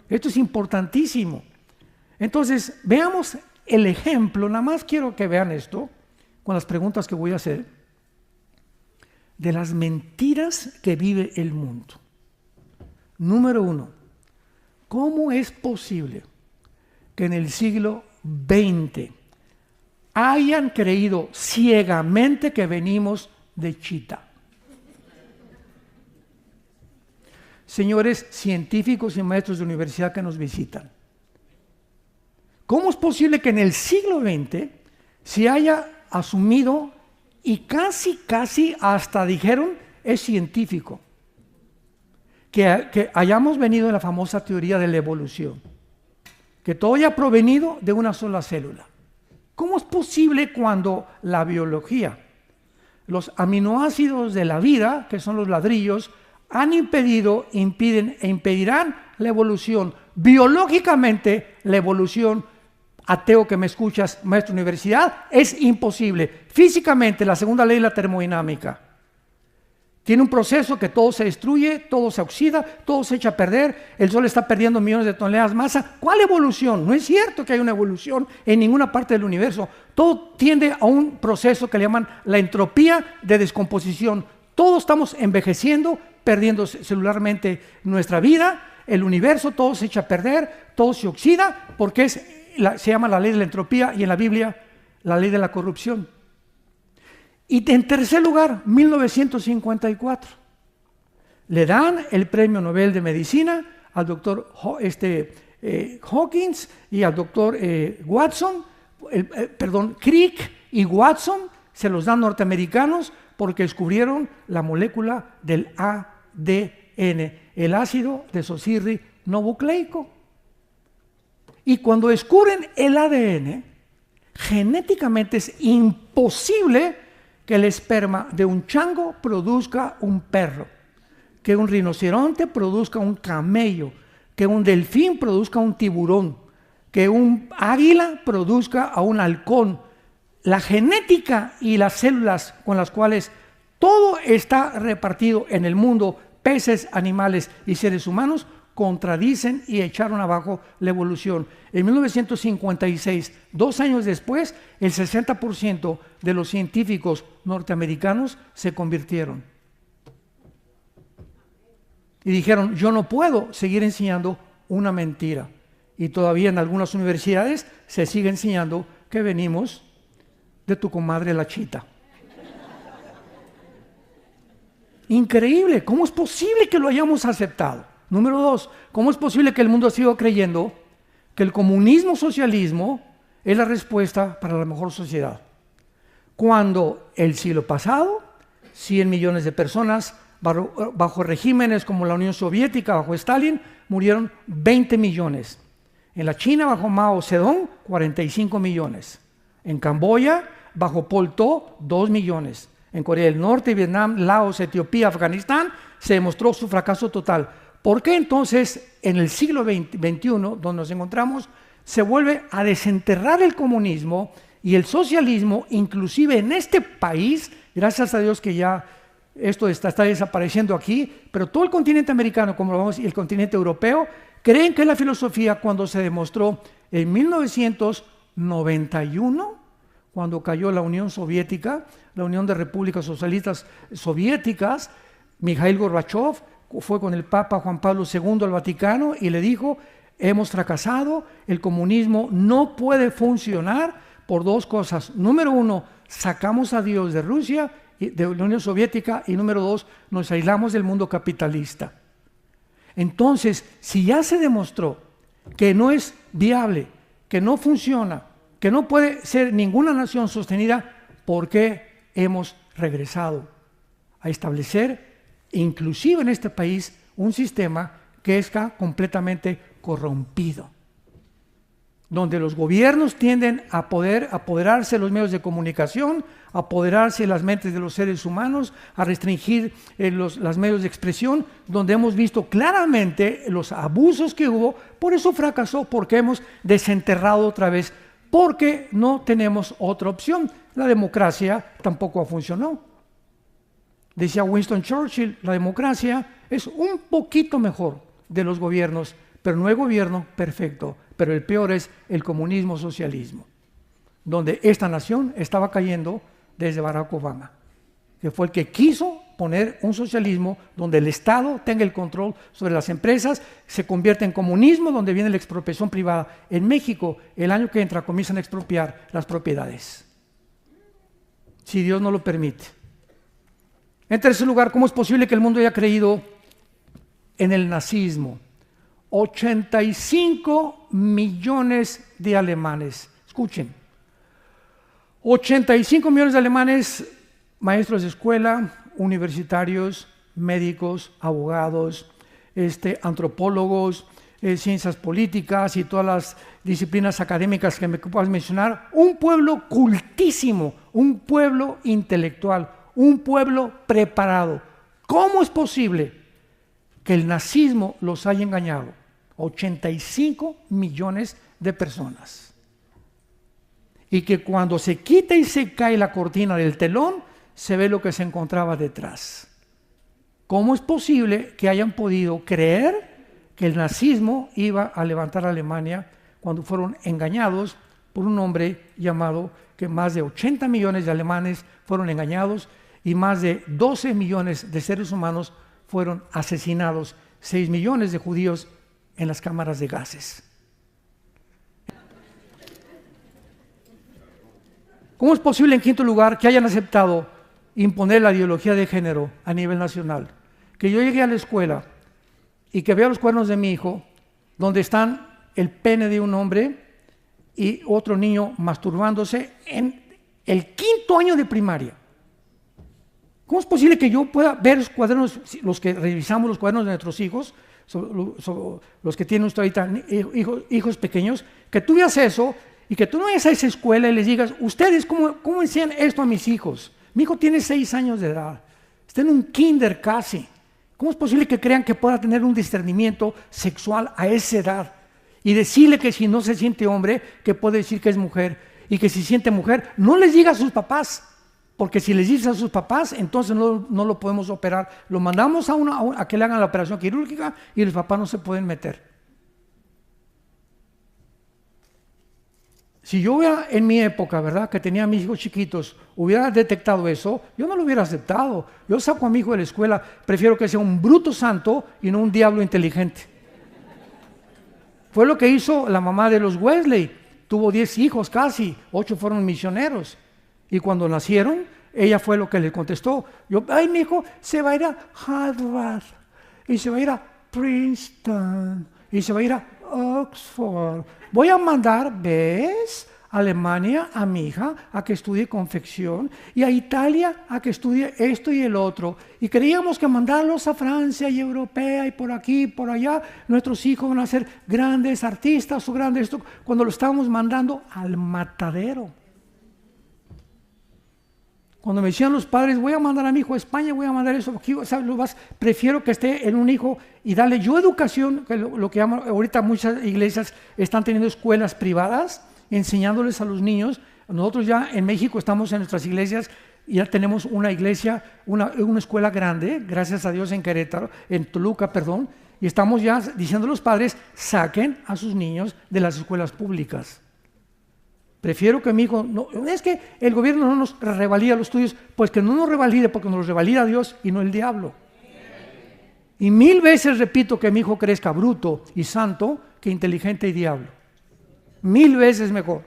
Esto es importantísimo. Entonces, veamos el ejemplo, nada más quiero que vean esto, con las preguntas que voy a hacer, de las mentiras que vive el mundo. Número 1, ¿cómo es posible que en el siglo XX hayan creído ciegamente que venimos de Chita? Señores científicos y maestros de universidad que nos visitan, ¿cómo es posible que en el siglo XX se haya asumido y casi hasta dijeron es científico que hayamos venido de la famosa teoría de la evolución, que todo haya provenido de una sola célula? ¿Cómo es posible cuando la biología, los aminoácidos de la vida, que son los ladrillos, han impedido, impiden e impedirán la evolución? Biológicamente, la evolución, ateo que me escuchas, maestro de universidad, es imposible. Físicamente, la segunda ley de la termodinámica tiene un proceso que todo se destruye, todo se oxida, todo se echa a perder, el Sol está perdiendo millones de toneladas de masa. ¿Cuál evolución? No es cierto que haya una evolución en ninguna parte del universo. Todo tiende a un proceso que le llaman la entropía de descomposición. Todos estamos envejeciendo, perdiendo celularmente nuestra vida, el universo, todo se echa a perder, todo se oxida, porque se llama la ley de la entropía y en la Biblia la ley de la corrupción. Y en tercer lugar, 1954, le dan el premio Nobel de Medicina al doctor Hawkins y al doctor Crick y Watson, se los dan norteamericanos porque descubrieron la molécula del ADN, el ácido desoxirribonucleico. Y cuando descubren el ADN, genéticamente es imposible que el esperma de un chango produzca un perro, que un rinoceronte produzca un camello, que un delfín produzca un tiburón, que un águila produzca a un halcón. La genética y las células con las cuales todo está repartido en el mundo, peces, animales y seres humanos, contradicen y echaron abajo la evolución. En 1956, 2 años después, el 60% de los científicos norteamericanos se convirtieron. Y dijeron, yo no puedo seguir enseñando una mentira. Y todavía en algunas universidades se sigue enseñando que venimos de tu comadre la Chita. Increíble, ¿cómo es posible que lo hayamos aceptado? Número 2, ¿cómo es posible que el mundo siga creyendo que el comunismo socialismo es la respuesta para la mejor sociedad? Cuando el siglo pasado, 100 millones de personas bajo regímenes como la Unión Soviética, bajo Stalin, murieron 20 millones. En la China, bajo Mao Zedong, 45 millones. En Camboya, bajo Pol Pot, 2 millones. En Corea del Norte, Vietnam, Laos, Etiopía, Afganistán, se demostró su fracaso total. ¿Por qué entonces en el siglo XXI, donde nos encontramos, se vuelve a desenterrar el comunismo y el socialismo, inclusive en este país? Gracias a Dios que ya esto está desapareciendo aquí, pero todo el continente americano, como lo vamos, y el continente europeo, creen que la filosofía, cuando se demostró en 1991, cuando cayó la Unión Soviética, la Unión de Repúblicas Socialistas Soviéticas, Mikhail Gorbachev fue con el Papa Juan Pablo II al Vaticano y le dijo, hemos fracasado, el comunismo no puede funcionar por 2 cosas. Número 1, sacamos a Dios de Rusia, de la Unión Soviética, y número 2, nos aislamos del mundo capitalista. Entonces, si ya se demostró que no es viable, que no funciona, que no puede ser ninguna nación sostenida, ¿por qué hemos regresado a establecer, inclusive en este país, un sistema que está completamente corrompido? Donde los gobiernos tienden a poder apoderarse de los medios de comunicación, apoderarse de las mentes de los seres humanos, a restringir los medios de expresión, donde hemos visto claramente los abusos que hubo. Por eso fracasó, porque hemos desenterrado otra vez, porque no tenemos otra opción. La democracia tampoco funcionó. Decía Winston Churchill, la democracia es un poquito mejor de los gobiernos, pero no hay gobierno perfecto. Pero el peor es el comunismo-socialismo, donde esta nación estaba cayendo desde Barack Obama, que fue el que quiso poner un socialismo donde el Estado tenga el control sobre las empresas, se convierte en comunismo, donde viene la expropiación privada. En México, el año que entra, comienzan a expropiar las propiedades, si Dios no lo permite. En tercer lugar, ¿cómo es posible que el mundo haya creído en el nazismo? 85 millones de alemanes, escuchen, 85 millones de alemanes, maestros de escuela, universitarios, médicos, abogados, antropólogos, ciencias políticas y todas las disciplinas académicas que me puedas mencionar, un pueblo cultísimo, un pueblo intelectual, un pueblo preparado. ¿Cómo es posible que el nazismo los haya engañado? 85 millones de personas. Y que cuando se quita y se cae la cortina del telón, se ve lo que se encontraba detrás. ¿Cómo es posible que hayan podido creer que el nazismo iba a levantar a Alemania cuando fueron engañados por un hombre llamado, que más de 80 millones de alemanes fueron engañados y más de 12 millones de seres humanos fueron asesinados, 6 millones de judíos en las cámaras de gases? ¿Cómo es posible, en quinto lugar, que hayan aceptado imponer la ideología de género a nivel nacional? Que yo llegué a la escuela y que vea los cuadernos de mi hijo, donde están el pene de un hombre y otro niño masturbándose en el quinto año de primaria. ¿Cómo es posible que yo pueda ver los cuadernos, los que revisamos los cuadernos de nuestros hijos, los que tienen usted ahorita hijos pequeños, que tú veas eso y que tú no vayas a esa escuela y les digas, ustedes, ¿cómo enseñan esto a mis hijos? Mi hijo tiene 6 años de edad, está en un kinder casi. ¿Cómo es posible que crean que pueda tener un discernimiento sexual a esa edad? Y decirle que si no se siente hombre, que puede decir que es mujer, y que si siente mujer, no les diga a sus papás, porque si les dice a sus papás, entonces no lo podemos operar. Lo mandamos a que le hagan la operación quirúrgica y los papás no se pueden meter. Si yo hubiera en mi época, ¿verdad?, que tenía a mis hijos chiquitos, hubiera detectado eso, yo no lo hubiera aceptado. Yo saco a mi hijo de la escuela, prefiero que sea un bruto santo y no un diablo inteligente. Fue lo que hizo la mamá de los Wesley. Tuvo 10 hijos casi, 8 fueron misioneros. Y cuando nacieron, ella fue lo que le contestó. Ay, mi hijo se va a ir a Harvard, y se va a ir a Princeton, y se va a ir a Oxford. Voy a mandar, ¿ves?, a Alemania a mi hija a que estudie confección, y a Italia a que estudie esto y el otro. Y creíamos que mandarlos a Francia y Europea y por aquí y por allá, nuestros hijos van a ser grandes artistas o grandes esto, cuando lo estábamos mandando al matadero. Cuando me decían los padres, voy a mandar a mi hijo a España, voy a mandar eso, aquí, prefiero que esté en un hijo y darle yo educación, que lo que llaman, ahorita muchas iglesias están teniendo escuelas privadas, enseñándoles a los niños. Nosotros ya en México estamos en nuestras iglesias, y ya tenemos una iglesia, una escuela grande, gracias a Dios, en Querétaro, en Toluca, perdón, y estamos ya diciendo a los padres, saquen a sus niños de las escuelas públicas. Prefiero que mi hijo, no, es que el gobierno no nos revalida los estudios, pues que no nos revalide, porque nos los revalida Dios y no el diablo. Y 1000 veces repito que mi hijo crezca bruto y santo que inteligente y diablo. 1000 veces mejor.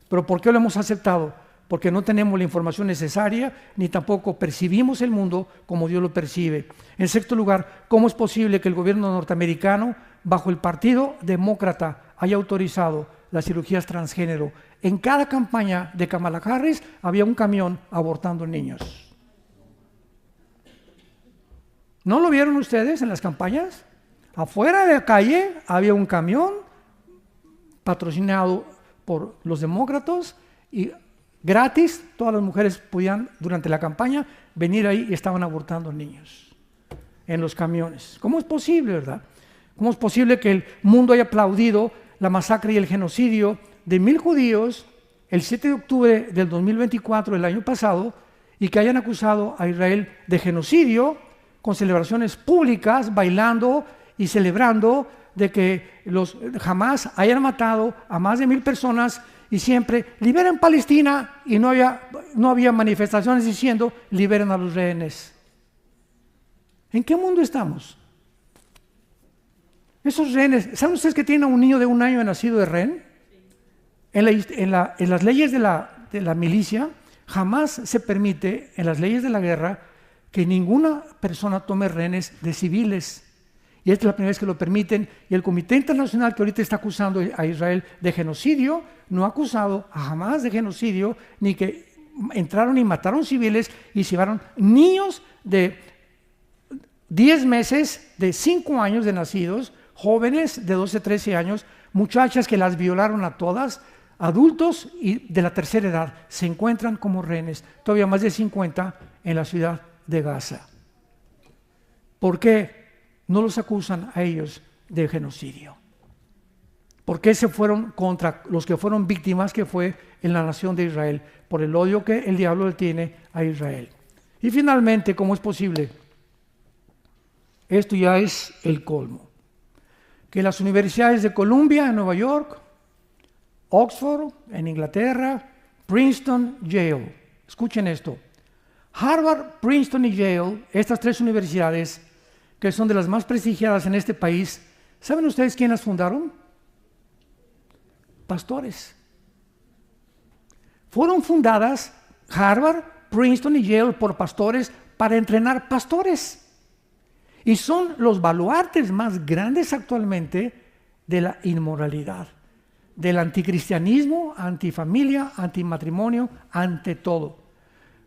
¿Pero por qué lo hemos aceptado? porque no tenemos la información necesaria, ni tampoco percibimos el mundo como Dios lo percibe. En sexto lugar, ¿cómo es posible que el gobierno norteamericano, bajo el Partido Demócrata, haya autorizado las cirugías transgénero? En cada campaña de Kamala Harris había un camión abortando niños. ¿No lo vieron ustedes en las campañas? Afuera de la calle había un camión patrocinado por los demócratas y gratis todas las mujeres podían durante la campaña venir ahí y estaban abortando niños en los camiones. ¿Cómo es posible, verdad? ¿Cómo es posible que el mundo haya aplaudido la masacre y el genocidio de 1,000 judíos el 7 de octubre del 2024, el año pasado, y que hayan acusado a Israel de genocidio con celebraciones públicas, bailando y celebrando de que los Hamas hayan matado a más de 1,000 personas y siempre liberen Palestina, y no había manifestaciones diciendo liberen a los rehenes? ¿En qué mundo estamos? Esos rehenes, ¿saben ustedes que tienen a un niño de 1 año nacido de rehén? En las leyes de la milicia jamás se permite, en las leyes de la guerra, que ninguna persona tome rehenes de civiles. Y esta es la primera vez que lo permiten, y el Comité Internacional que ahorita está acusando a Israel de genocidio, no ha acusado a Hamas de genocidio, ni que entraron y mataron civiles y se llevaron niños de 10 meses, de 5 años de nacidos, jóvenes de 12, 13 años, muchachas que las violaron a todas, adultos y de la tercera edad, se encuentran como rehenes, todavía más de 50 en la ciudad de Gaza. ¿Por qué no los acusan a ellos de genocidio? ¿Por qué se fueron contra los que fueron víctimas, que fue en la nación de Israel? Por el odio que el diablo le tiene a Israel. Y finalmente, ¿cómo es posible? Esto ya es el colmo. Que las universidades de Columbia en Nueva York, Oxford en Inglaterra, Princeton, Yale, escuchen esto, Harvard, Princeton y Yale, estas 3 universidades que son de las más prestigiadas en este país, ¿saben ustedes quién las fundaron? Pastores. Fueron fundadas Harvard, Princeton y Yale por pastores para entrenar pastores. Y son los baluartes más grandes actualmente de la inmoralidad, del anticristianismo, antifamilia, antimatrimonio, ante todo.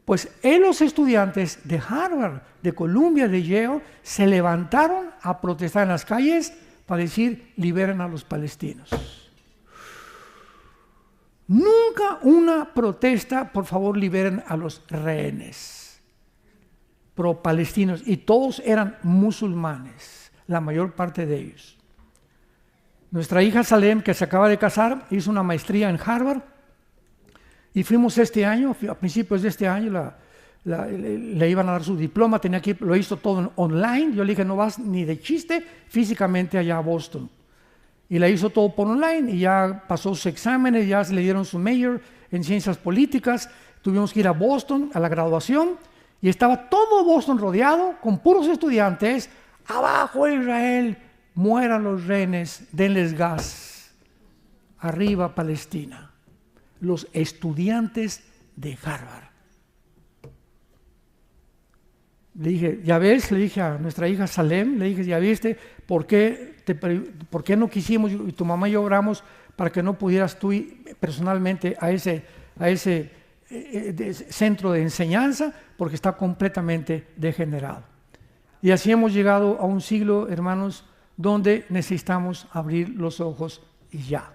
Pues los estudiantes de Harvard, de Columbia, de Yale, se levantaron a protestar en las calles para decir, liberen a los palestinos. Nunca una protesta, por favor, liberen a los rehenes pro-palestinos, y todos eran musulmanes, la mayor parte de ellos. Nuestra hija Salem, que se acaba de casar, hizo una maestría en Harvard, y fuimos este año, a principios de este año, le iban a dar su diploma, lo hizo todo online. Yo le dije, no vas ni de chiste físicamente allá a Boston. Y la hizo todo por online, y ya pasó sus exámenes, ya se le dieron su major en ciencias políticas. Tuvimos que ir a Boston a la graduación, y estaba todo Boston rodeado con puros estudiantes. Abajo Israel, mueran los rehenes, denles gas. Arriba Palestina. Los estudiantes de Harvard. Le dije, ya ves, le dije a nuestra hija Salem, le dije, ya viste, ¿por qué no quisimos, y tu mamá y yo oramos para que no pudieras tú ir personalmente a ese centro de enseñanza? Porque está completamente degenerado. Y así hemos llegado a un siglo, hermanos, donde necesitamos abrir los ojos y ya.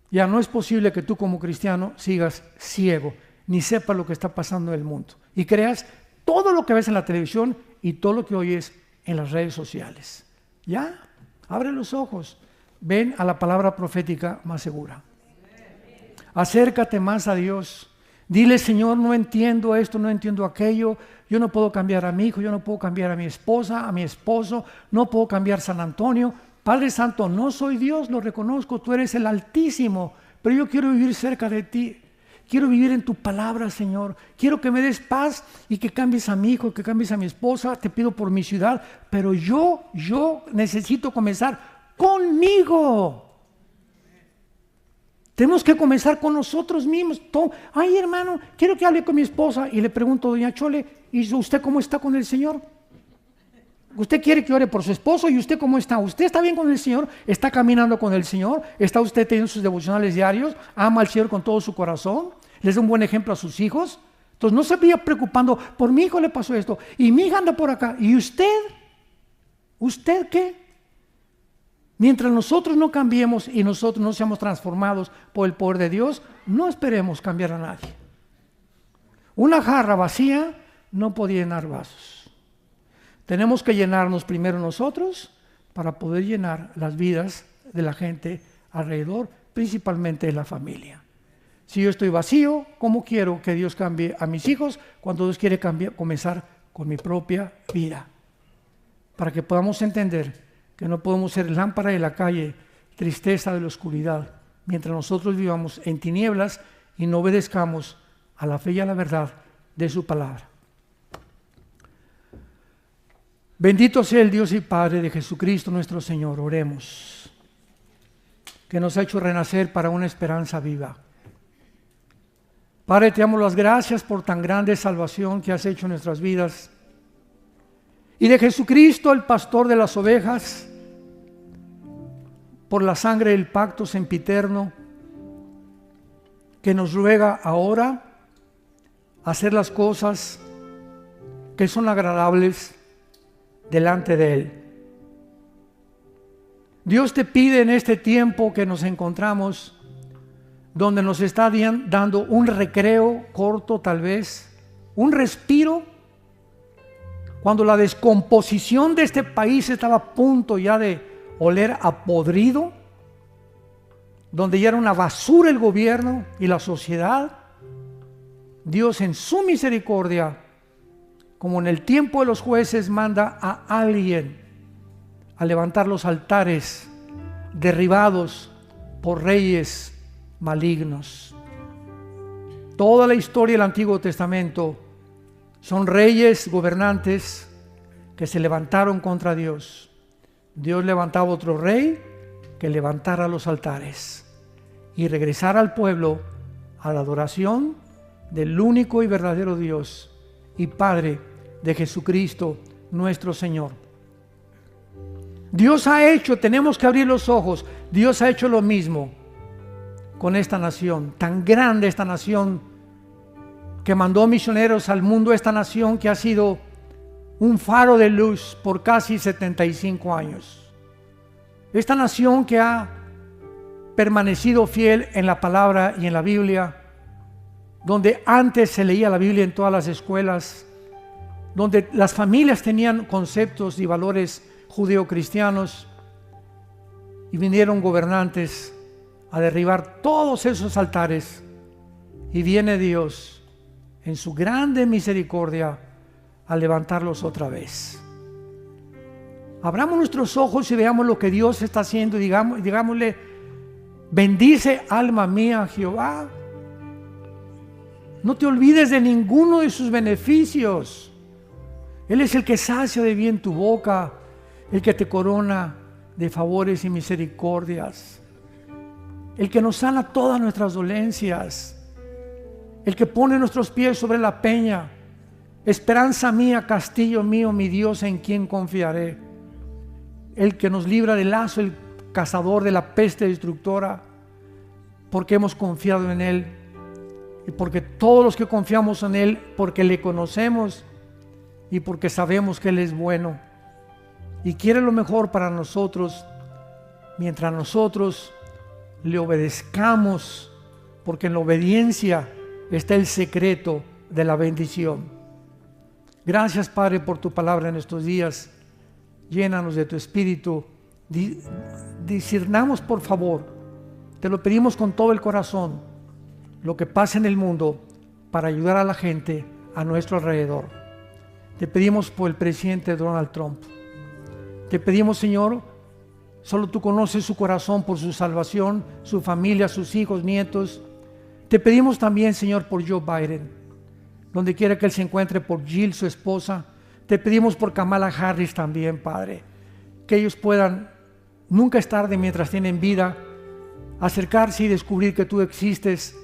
Ya no es posible que tú como cristiano sigas ciego, ni sepas lo que está pasando en el mundo, y creas todo lo que ves en la televisión y todo lo que oyes en las redes sociales. Ya, abre los ojos, ven a la palabra profética más segura. Acércate más a Dios. Dile, Señor, no entiendo esto, no entiendo aquello, yo no puedo cambiar a mi hijo, yo no puedo cambiar a mi esposa, a mi esposo, no puedo cambiar San Antonio. Padre Santo, no soy Dios, lo reconozco, tú eres el Altísimo, pero yo quiero vivir cerca de ti. Quiero vivir en tu palabra, Señor. Quiero que me des paz y que cambies a mi hijo, que cambies a mi esposa. Te pido por mi ciudad, pero yo necesito comenzar conmigo. Tenemos que comenzar con nosotros mismos. Ay, hermano, quiero que hable con mi esposa. Y le pregunto, doña Chole, ¿y usted cómo está con el Señor? Usted quiere que ore por su esposo, ¿y usted cómo está? ¿Usted está bien con el Señor? ¿Está caminando con el Señor? ¿Está usted teniendo sus devocionales diarios? ¿Ama al Señor con todo su corazón? ¿Les da un buen ejemplo a sus hijos? Entonces no se vaya preocupando, por mi hijo le pasó esto, y mi hija anda por acá. ¿Y usted? ¿Usted qué? Mientras nosotros no cambiemos y nosotros no seamos transformados por el poder de Dios, no esperemos cambiar a nadie. Una jarra vacía no puede llenar vasos. Tenemos que llenarnos primero nosotros para poder llenar las vidas de la gente alrededor, principalmente de la familia. Si yo estoy vacío, ¿cómo quiero que Dios cambie a mis hijos cuando Dios quiere comenzar con mi propia vida? Para que podamos entender que no podemos ser lámpara de la calle, tristeza de la oscuridad, mientras nosotros vivamos en tinieblas y no obedezcamos a la fe y a la verdad de su palabra. Bendito sea el Dios y Padre de Jesucristo nuestro Señor. Oremos, que nos ha hecho renacer para una esperanza viva. Padre, te damos las gracias por tan grande salvación que has hecho en nuestras vidas. Y de Jesucristo, el pastor de las ovejas, por la sangre del pacto sempiterno, que nos ruega ahora hacer las cosas que son agradables delante de Él. Dios te pide en este tiempo que nos encontramos, donde nos está dando un recreo corto tal vez, un respiro, cuando la descomposición de este país estaba a punto ya de oler a podrido, donde ya era una basura el gobierno y la sociedad, Dios en su misericordia, como en el tiempo de los jueces, manda a alguien a levantar los altares derribados por reyes malignos. Toda la historia del Antiguo Testamento son reyes, gobernantes que se levantaron contra Dios. Dios levantaba otro rey que levantara los altares y regresara al pueblo a la adoración del único y verdadero Dios y Padre de Jesucristo nuestro Señor. Dios ha hecho, tenemos que abrir los ojos, Dios ha hecho lo mismo con esta nación, tan grande esta nación, que mandó misioneros al mundo, esta nación que ha sido un faro de luz por casi 75 años. Esta nación que ha permanecido fiel en la palabra y en la Biblia, donde antes se leía la Biblia en todas las escuelas, donde las familias tenían conceptos y valores judeocristianos, y vinieron gobernantes a derribar todos esos altares, y viene Dios en su grande misericordia a levantarlos otra vez. Abramos nuestros ojos y veamos lo que Dios está haciendo y digámosle: bendice alma mía a Jehová. No te olvides de ninguno de sus beneficios. Él es el que sacia de bien tu boca, el que te corona de favores y misericordias, el que nos sana todas nuestras dolencias, el que pone nuestros pies sobre la peña. Esperanza mía, castillo mío, mi Dios, en quien confiaré. El que nos libra del lazo, el cazador de la peste destructora, porque hemos confiado en Él. Y porque todos los que confiamos en Él, porque le conocemos y porque sabemos que Él es bueno y quiere lo mejor para nosotros, mientras nosotros le obedezcamos, porque en la obediencia está el secreto de la bendición. Gracias, Padre, por tu palabra en estos días. Llénanos de tu espíritu. Discernamos, por favor, te lo pedimos con todo el corazón, lo que pasa en el mundo para ayudar a la gente a nuestro alrededor. Te pedimos por el presidente Donald Trump. Te pedimos, Señor, solo tú conoces su corazón por su salvación, su familia, sus hijos, nietos. Te pedimos también, Señor, por Joe Biden, donde quiera que él se encuentre, por Jill, su esposa. Te pedimos por Kamala Harris también, Padre, que ellos puedan, nunca es tarde mientras tienen vida, acercarse y descubrir que tú existes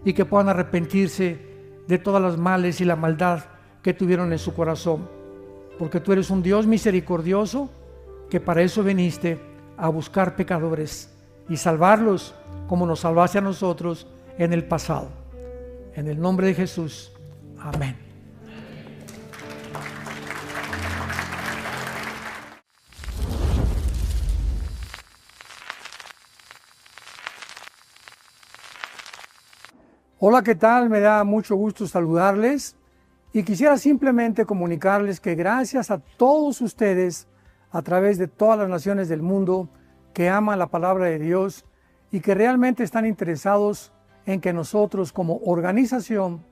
y que puedan arrepentirse de todas las males y la maldad que tuvieron en su corazón. Porque tú eres un Dios misericordioso, que para eso viniste, a buscar pecadores y salvarlos como nos salvaste a nosotros en el pasado. En el nombre de Jesús. Amén. Hola, ¿qué tal? Me da mucho gusto saludarles y quisiera simplemente comunicarles que gracias a todos ustedes a través de todas las naciones del mundo que aman la palabra de Dios y que realmente están interesados en que nosotros como organización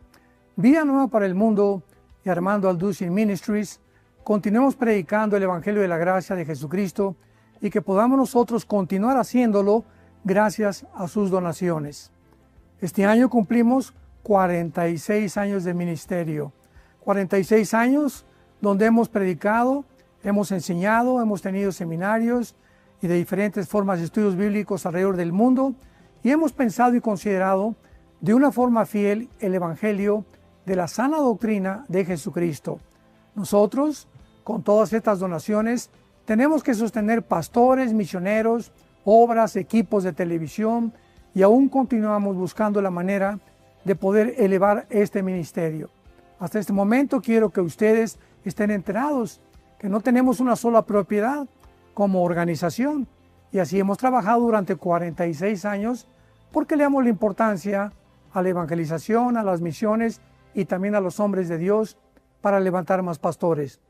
Vida Nueva para el Mundo y Armando Alducin Ministries continuemos predicando el Evangelio de la Gracia de Jesucristo y que podamos nosotros continuar haciéndolo gracias a sus donaciones. Este año cumplimos 46 años de ministerio, 46 años donde hemos predicado, hemos enseñado, hemos tenido seminarios y de diferentes formas de estudios bíblicos alrededor del mundo y hemos pensado y considerado de una forma fiel el Evangelio de la sana doctrina de Jesucristo. Nosotros, con todas estas donaciones, tenemos que sostener pastores, misioneros, obras, equipos de televisión y aún continuamos buscando la manera de poder elevar este ministerio. Hasta este momento quiero que ustedes estén enterados que no tenemos una sola propiedad como organización y así hemos trabajado durante 46 años porque le damos la importancia a la evangelización, a las misiones y también a los hombres de Dios para levantar más pastores.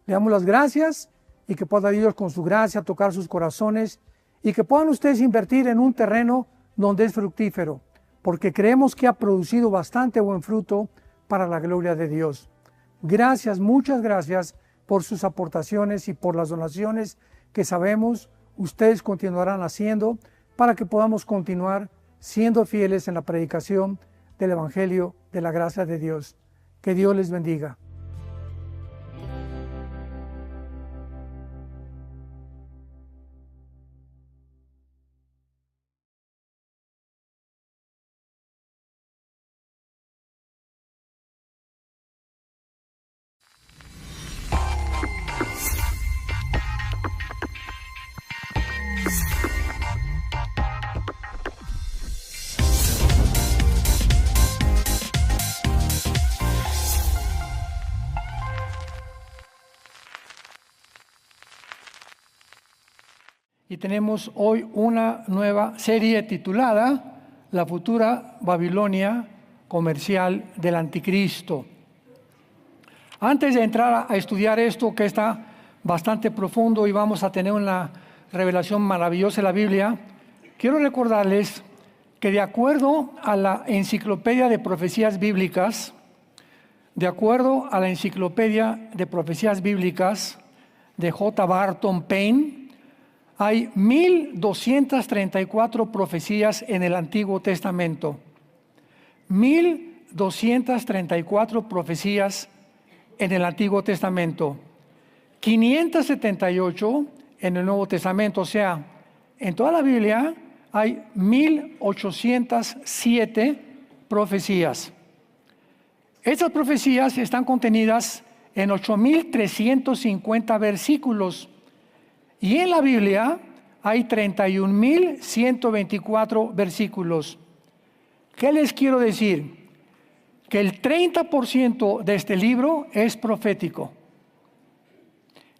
Le damos las gracias y que pueda Dios con su gracia tocar sus corazones y que puedan ustedes invertir en un terreno donde es fructífero, porque creemos que ha producido bastante buen fruto para la gloria de Dios. Gracias, muchas gracias por sus aportaciones y por las donaciones que sabemos ustedes continuarán haciendo para que podamos continuar siendo fieles en la predicación del Evangelio de la gracia de Dios. Que Dios les bendiga. Y tenemos hoy una nueva serie titulada La futura Babilonia comercial del Anticristo. Antes de entrar a estudiar esto que está bastante profundo y vamos a tener una revelación maravillosa de la Biblia, quiero recordarles que de acuerdo a la Enciclopedia de Profecías Bíblicas, de J. Barton Payne, hay 1234 profecías en el Antiguo Testamento. 1234 profecías en el Antiguo Testamento. 578 en el Nuevo Testamento. O sea, en toda la Biblia hay 1807 profecías. Estas profecías están contenidas en 8350 versículos. Y en la Biblia hay 31.124 versículos. ¿Qué les quiero decir? Que el 30% de este libro es profético.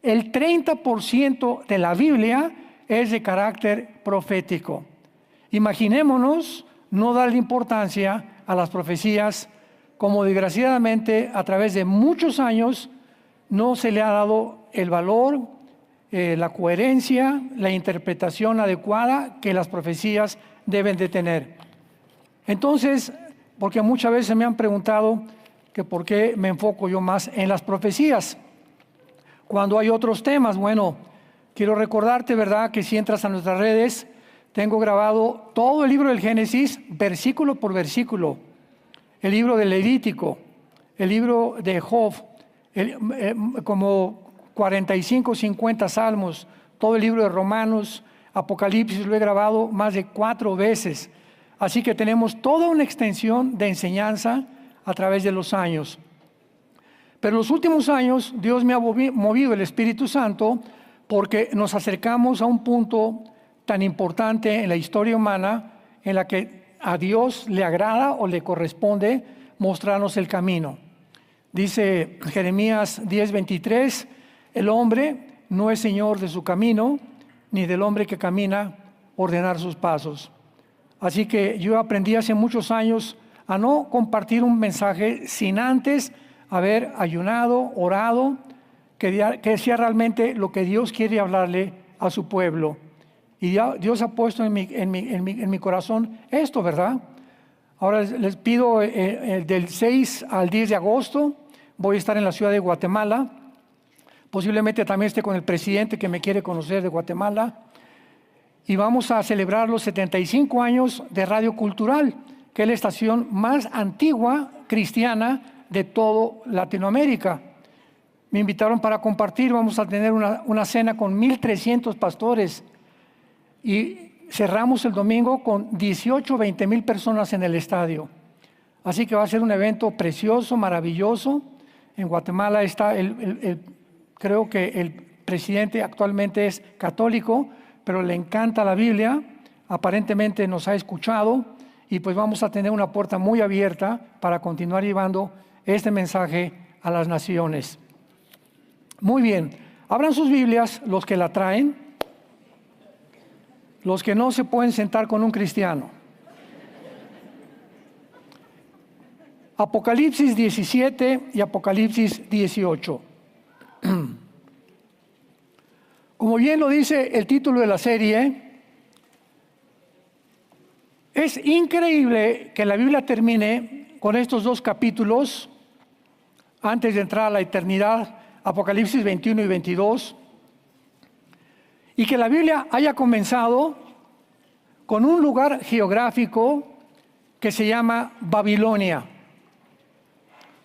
El 30% de la Biblia es de carácter profético. Imaginémonos no darle importancia a las profecías, como desgraciadamente a través de muchos años no se le ha dado el valor, la coherencia, la interpretación adecuada que las profecías deben de tener. Entonces, porque muchas veces me han preguntado que por qué me enfoco yo más en las profecías, cuando hay otros temas. Bueno, quiero recordarte, ¿verdad?, que si entras a nuestras redes, tengo grabado todo el libro del Génesis, versículo por versículo, el libro del Levítico, el libro de Job, como 45, 50 salmos, todo el libro de Romanos, Apocalipsis lo he grabado más de 4 veces. Así que tenemos toda una extensión de enseñanza a través de los años. Pero en los últimos años Dios me ha movido el Espíritu Santo porque nos acercamos a un punto tan importante en la historia humana en la que a Dios le agrada o le corresponde mostrarnos el camino. Dice Jeremías 10:23, el hombre no es señor de su camino, ni del hombre que camina ordenar sus pasos. Así que yo aprendí hace muchos años a no compartir un mensaje sin antes haber ayunado, orado, que sea realmente lo que Dios quiere hablarle a su pueblo. Y Dios ha puesto en mi corazón esto, ¿verdad? Ahora les pido del 6 al 10 de agosto, voy a estar en la ciudad de Guatemala. Posiblemente también esté con el presidente que me quiere conocer de Guatemala. Y vamos a celebrar los 75 años de Radio Cultural, que es la estación más antigua cristiana de toda Latinoamérica. Me invitaron para compartir, vamos a tener una cena con 1,300 pastores. Y cerramos el domingo con 18 o 20 mil personas en el estadio. Así que va a ser un evento precioso, maravilloso. En Guatemala está creo que el presidente actualmente es católico, pero le encanta la Biblia. Aparentemente nos ha escuchado y pues vamos a tener una puerta muy abierta para continuar llevando este mensaje a las naciones. Muy bien, abran sus Biblias los que la traen. Los que no se pueden sentar con un cristiano. Apocalipsis 17 y Apocalipsis 18. Como bien lo dice el título de la serie, es increíble que la Biblia termine con estos 2 capítulos antes de entrar a la eternidad, Apocalipsis 21 y 22. Y que la Biblia haya comenzado con un lugar geográfico que se llama Babilonia.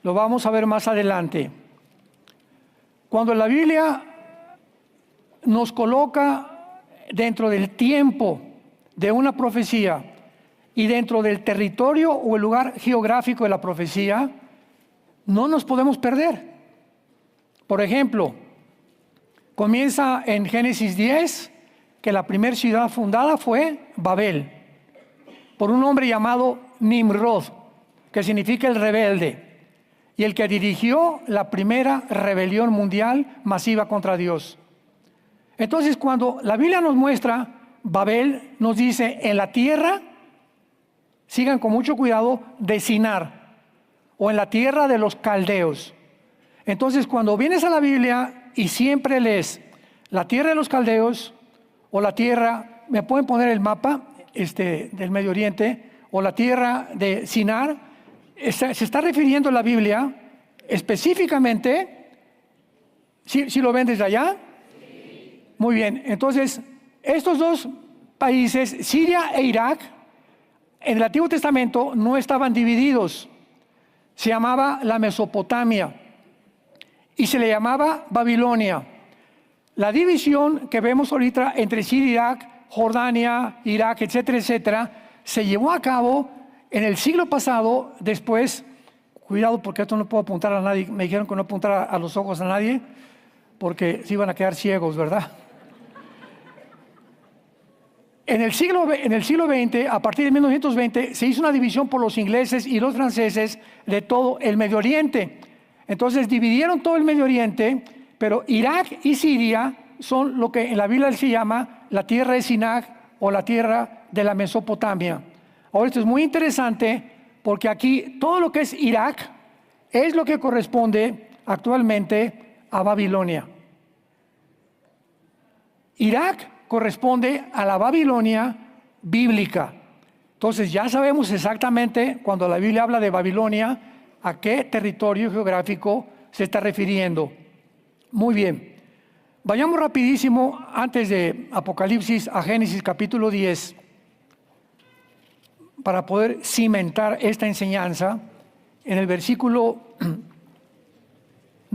Lo vamos a ver más adelante. Cuando la Biblia nos coloca dentro del tiempo de una profecía y dentro del territorio o el lugar geográfico de la profecía, no nos podemos perder. Por ejemplo, comienza en Génesis 10, que la primera ciudad fundada fue Babel, por un hombre llamado Nimrod, que significa el rebelde, y el que dirigió la primera rebelión mundial masiva contra Dios. Entonces, cuando la Biblia nos muestra Babel, nos dice en la tierra, sigan con mucho cuidado, de Sinar, o en la tierra de los caldeos. Entonces, cuando vienes a la Biblia y siempre lees la tierra de los caldeos o la tierra, me pueden poner el mapa del Medio Oriente, o la tierra de Sinar, se está refiriendo la Biblia específicamente, ¿sí lo ven desde allá? Sí. Muy bien, entonces estos 2 países, Siria e Irak, en el Antiguo Testamento no estaban divididos, se llamaba la Mesopotamia y se le llamaba Babilonia. La división que vemos ahorita entre Siria, Irak, Jordania, Irak, etcétera, etcétera, se llevó a cabo en el siglo pasado. Después, cuidado porque esto no puedo apuntar a nadie, me dijeron que no apuntara a los ojos a nadie porque se iban a quedar ciegos, ¿verdad? En el siglo XX, a partir de 1920, se hizo una división por los ingleses y los franceses de todo el Medio Oriente. Entonces dividieron todo el Medio Oriente, pero Irak y Siria son lo que en la Biblia se llama la tierra de Sinar o la tierra de la Mesopotamia. Ahora esto es muy interesante porque aquí todo lo que es Irak es lo que corresponde actualmente a Babilonia. Irak corresponde a la Babilonia bíblica. Entonces ya sabemos exactamente cuando la Biblia habla de Babilonia a qué territorio geográfico se está refiriendo. Muy bien, vayamos rapidísimo antes de Apocalipsis a Génesis capítulo 10 para poder cimentar esta enseñanza. En el versículo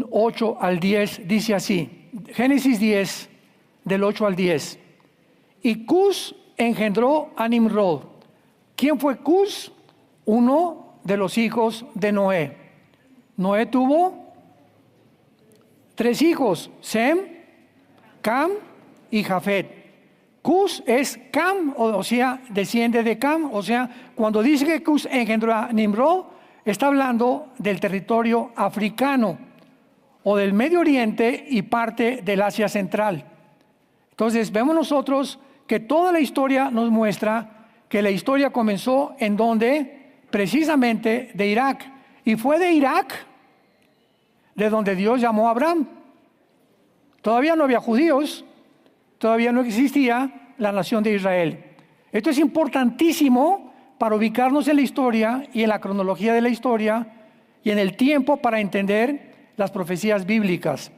8 al 10 dice así, Génesis 10 del 8 al 10. Y Cus engendró a Nimrod. ¿Quién fue Cus? Uno de los hijos de Noé. Noé tuvo 3 hijos, Sem, Cam y Jafet. Cus es Cam, o sea, desciende de Cam. O sea, cuando dice que Cus engendró a Nimrod, está hablando del territorio africano o del Medio Oriente y parte del Asia Central. Entonces, vemos nosotros que toda la historia nos muestra que la historia comenzó en donde, precisamente de Irak. Y fue de Irak de donde Dios llamó a Abraham. Todavía no había judíos, todavía no existía la nación de Israel. Esto es importantísimo para ubicarnos en la historia y en la cronología de la historia y en el tiempo para entender las profecías bíblicas.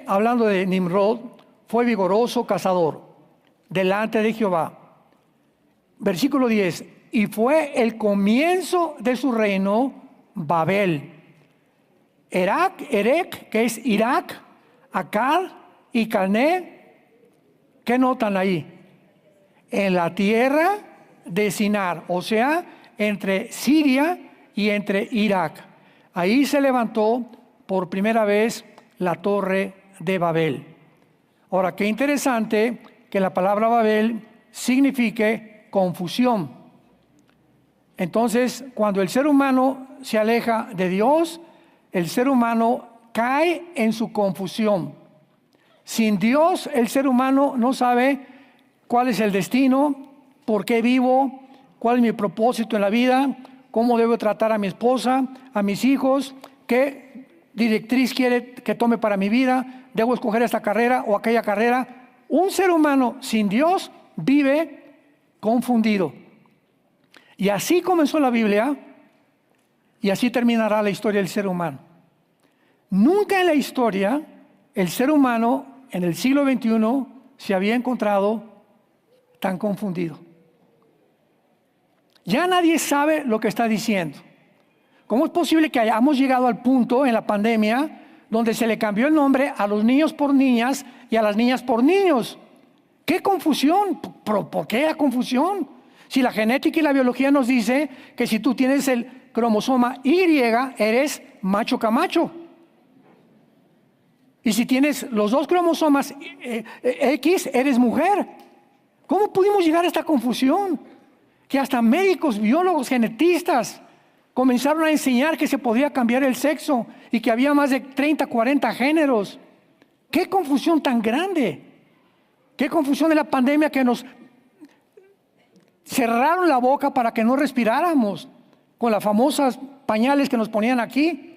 Hablando de Nimrod, fue vigoroso cazador delante de Jehová. Versículo 10. Y fue el comienzo de su reino Babel. Erec, que es Irak, Akkad y Calné. ¿Qué notan ahí? En la tierra de Sinar, o sea, entre Siria y entre Irak. Ahí se levantó por primera vez la torre de Babel. Ahora, qué interesante que la palabra Babel signifique confusión. Entonces, cuando el ser humano se aleja de Dios, el ser humano cae en su confusión. Sin Dios, el ser humano no sabe cuál es el destino, por qué vivo, cuál es mi propósito en la vida, cómo debo tratar a mi esposa, a mis hijos, qué directriz quiere que tome para mi vida, debo escoger esta carrera o aquella carrera. Un ser humano sin Dios vive confundido. Y así comenzó la Biblia y así terminará la historia del ser humano. Nunca en la historia el ser humano en el siglo XXI se había encontrado tan confundido. Ya nadie sabe lo que está diciendo. ¿Cómo es posible que hayamos llegado al punto en la pandemia donde se le cambió el nombre a los niños por niñas y a las niñas por niños? ¡Qué confusión! ¿Por qué la confusión? Si la genética y la biología nos dice que si tú tienes el cromosoma Y, eres macho camacho. Y si tienes los 2 cromosomas X, eres mujer. ¿Cómo pudimos llegar a esta confusión? Que hasta médicos, biólogos, genetistas comenzaron a enseñar que se podía cambiar el sexo y que había más de 30, 40 géneros. ¡Qué confusión tan grande! ¡Qué confusión de la pandemia que nos cerraron la boca para que no respiráramos con las famosas pañales que nos ponían aquí!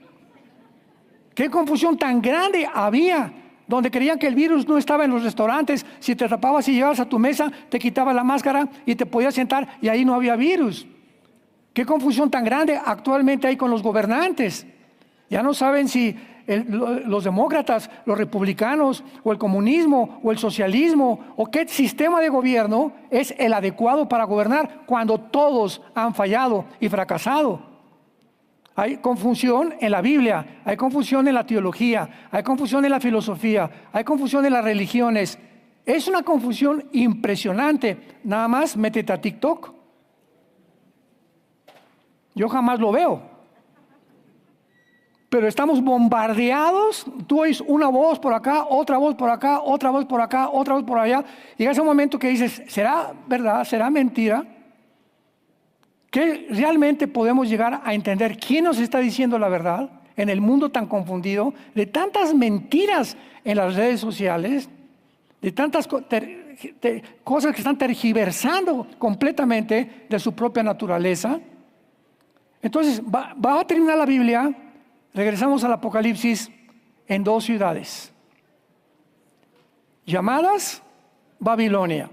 ¡Qué confusión tan grande había! Donde creían que el virus no estaba en los restaurantes. Si te tapabas y llegabas a tu mesa, te quitabas la máscara y te podías sentar y ahí no había virus. ¡Qué confusión tan grande actualmente hay con los gobernantes! Ya no saben si los demócratas, los republicanos, o el comunismo, o el socialismo, o qué sistema de gobierno es el adecuado para gobernar cuando todos han fallado y fracasado. Hay confusión en la Biblia, hay confusión en la teología, hay confusión en la filosofía, hay confusión en las religiones. Es una confusión impresionante. Nada más métete a TikTok. Yo jamás lo veo. Pero estamos bombardeados. Tú oyes una voz por acá, otra voz por acá, otra voz por acá, otra voz por allá. Llega ese momento que dices, ¿será verdad? ¿Será mentira? ¿Que realmente podemos llegar a entender quién nos está diciendo la verdad en el mundo tan confundido, de tantas mentiras en las redes sociales, de tantas cosas que están tergiversando completamente de su propia naturaleza? Entonces, va a terminar la Biblia, regresamos al Apocalipsis, en 2 ciudades, llamadas Babilonia,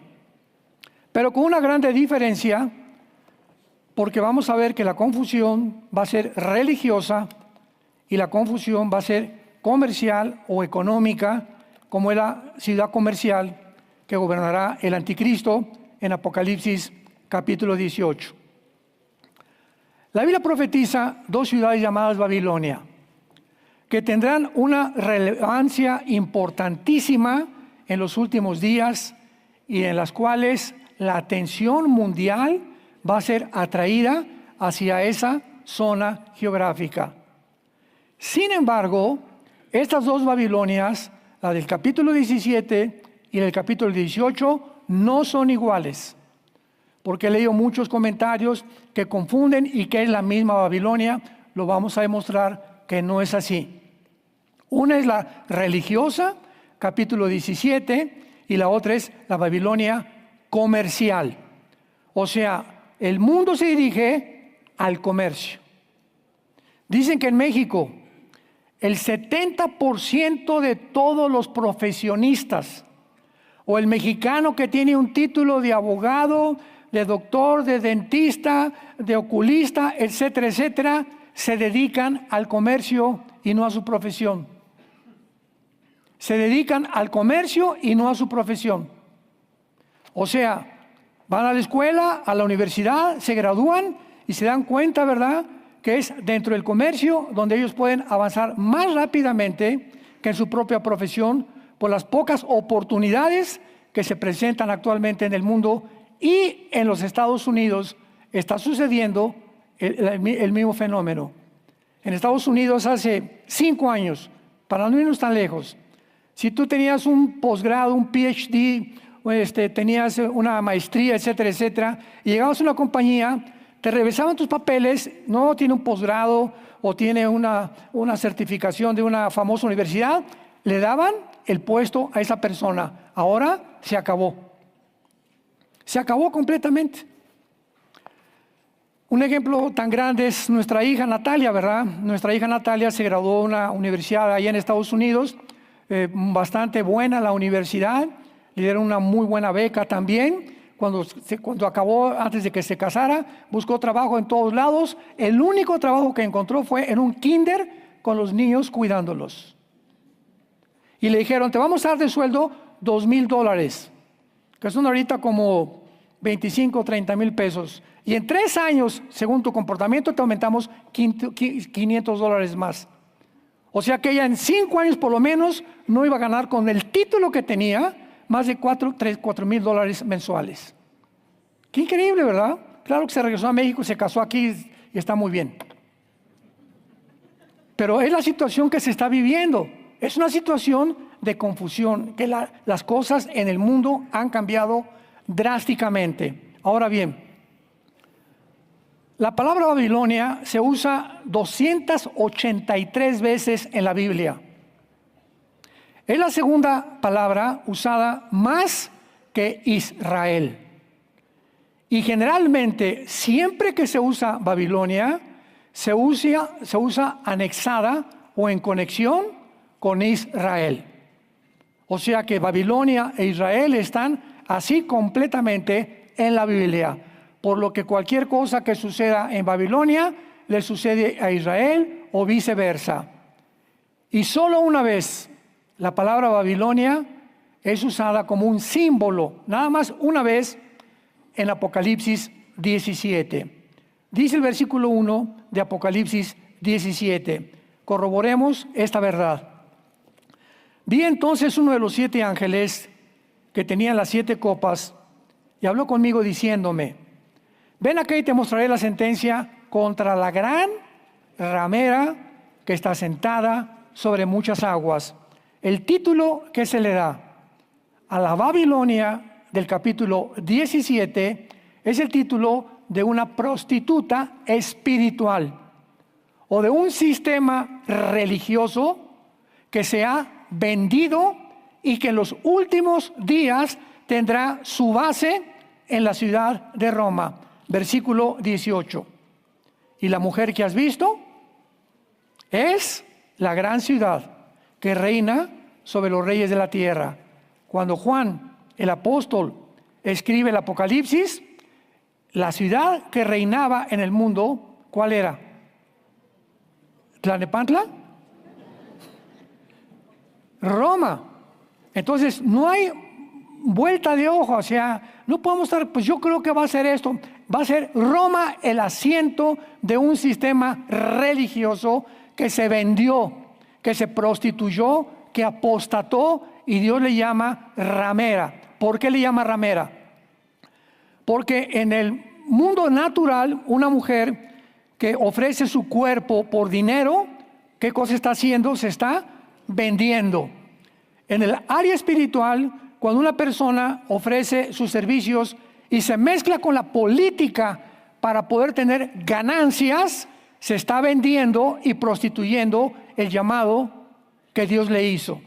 pero con una grande diferencia, porque vamos a ver que la confusión va a ser religiosa y la confusión va a ser comercial o económica, como es la ciudad comercial que gobernará el anticristo en Apocalipsis capítulo 18. La Biblia profetiza 2 ciudades llamadas Babilonia, que tendrán una relevancia importantísima en los últimos días y en las cuales la atención mundial va a ser atraída hacia esa zona geográfica. Sin embargo, estas dos Babilonias, la del capítulo 17 y del capítulo 18, no son iguales, porque he leído muchos comentarios que confunden y que es la misma Babilonia. Lo vamos a demostrar que no es así. Una es la religiosa, capítulo 17, y la otra es la Babilonia comercial. O sea, el mundo se dirige al comercio. Dicen que en México el 70% de todos los profesionistas, o el mexicano que tiene un título de abogado, de doctor, de dentista, de oculista, etcétera, etcétera, se dedican al comercio y no a su profesión. Se dedican al comercio y no a su profesión. O sea, van a la escuela, a la universidad, se gradúan y se dan cuenta, ¿verdad?, que es dentro del comercio donde ellos pueden avanzar más rápidamente que en su propia profesión por las pocas oportunidades que se presentan actualmente en el mundo. Y en los Estados Unidos está sucediendo el mismo fenómeno. En Estados Unidos hace 5 años, para no irnos tan lejos, si tú tenías un posgrado, un PhD, tenías una maestría, etcétera, etcétera, y llegabas a una compañía, te revisaban tus papeles, no tiene un posgrado o tiene una certificación de una famosa universidad, le daban el puesto a esa persona. Ahora se acabó. Se acabó completamente. Un ejemplo tan grande es nuestra hija Natalia, ¿verdad? Nuestra hija Natalia se graduó de una universidad allá en Estados Unidos, bastante buena la universidad, le dieron una muy buena beca también. Cuando acabó, antes de que se casara, buscó trabajo en todos lados. El único trabajo que encontró fue en un kinder con los niños cuidándolos. Y le dijeron, te vamos a dar de sueldo $2,000, que son ahorita como 25 o 30 mil pesos. Y en 3 años, según tu comportamiento, te aumentamos $500 más. O sea que ella en 5 años por lo menos no iba a ganar con el título que tenía más de $4,000 mensuales. Qué increíble, ¿verdad? Claro que se regresó a México, se casó aquí y está muy bien. Pero es la situación que se está viviendo. Es una situación de confusión, que las cosas en el mundo han cambiado drásticamente. Ahora bien, la palabra Babilonia se usa 283 veces en la Biblia. Es la segunda palabra usada más que Israel. Y generalmente, siempre que se usa Babilonia, se usa anexada o en conexión con Israel. O sea que Babilonia e Israel están así completamente en la Biblia. Por lo que cualquier cosa que suceda en Babilonia le sucede a Israel o viceversa. Y solo una vez la palabra Babilonia es usada como un símbolo, nada más una vez en Apocalipsis 17. Dice el versículo 1 de Apocalipsis 17. Corroboremos esta verdad. Vi entonces uno de los 7 ángeles que tenían las 7 copas y habló conmigo diciéndome, ven acá y te mostraré la sentencia contra la gran ramera que está sentada sobre muchas aguas. El título que se le da a la Babilonia del capítulo 17 es el título de una prostituta espiritual o de un sistema religioso que se ha vendido y que en los últimos días tendrá su base en la ciudad de Roma. Versículo 18. Y la mujer que has visto es la gran ciudad que reina sobre los reyes de la tierra. Cuando Juan, el apóstol, escribe el Apocalipsis, la ciudad que reinaba en el mundo, ¿cuál era? ¿Tlalnepantla? Roma. Entonces, no hay vuelta de hoja, o sea, no podemos estar, pues yo creo que va a ser esto. Va a ser Roma el asiento de un sistema religioso que se vendió, que se prostituyó, que apostató, y Dios le llama ramera. ¿Por qué le llama ramera? Porque en el mundo natural, una mujer que ofrece su cuerpo por dinero, ¿qué cosa está haciendo? Se está vendiendo. En el área espiritual, cuando una persona ofrece sus servicios y se mezcla con la política para poder tener ganancias, se está vendiendo y prostituyendo el llamado que Dios le hizo.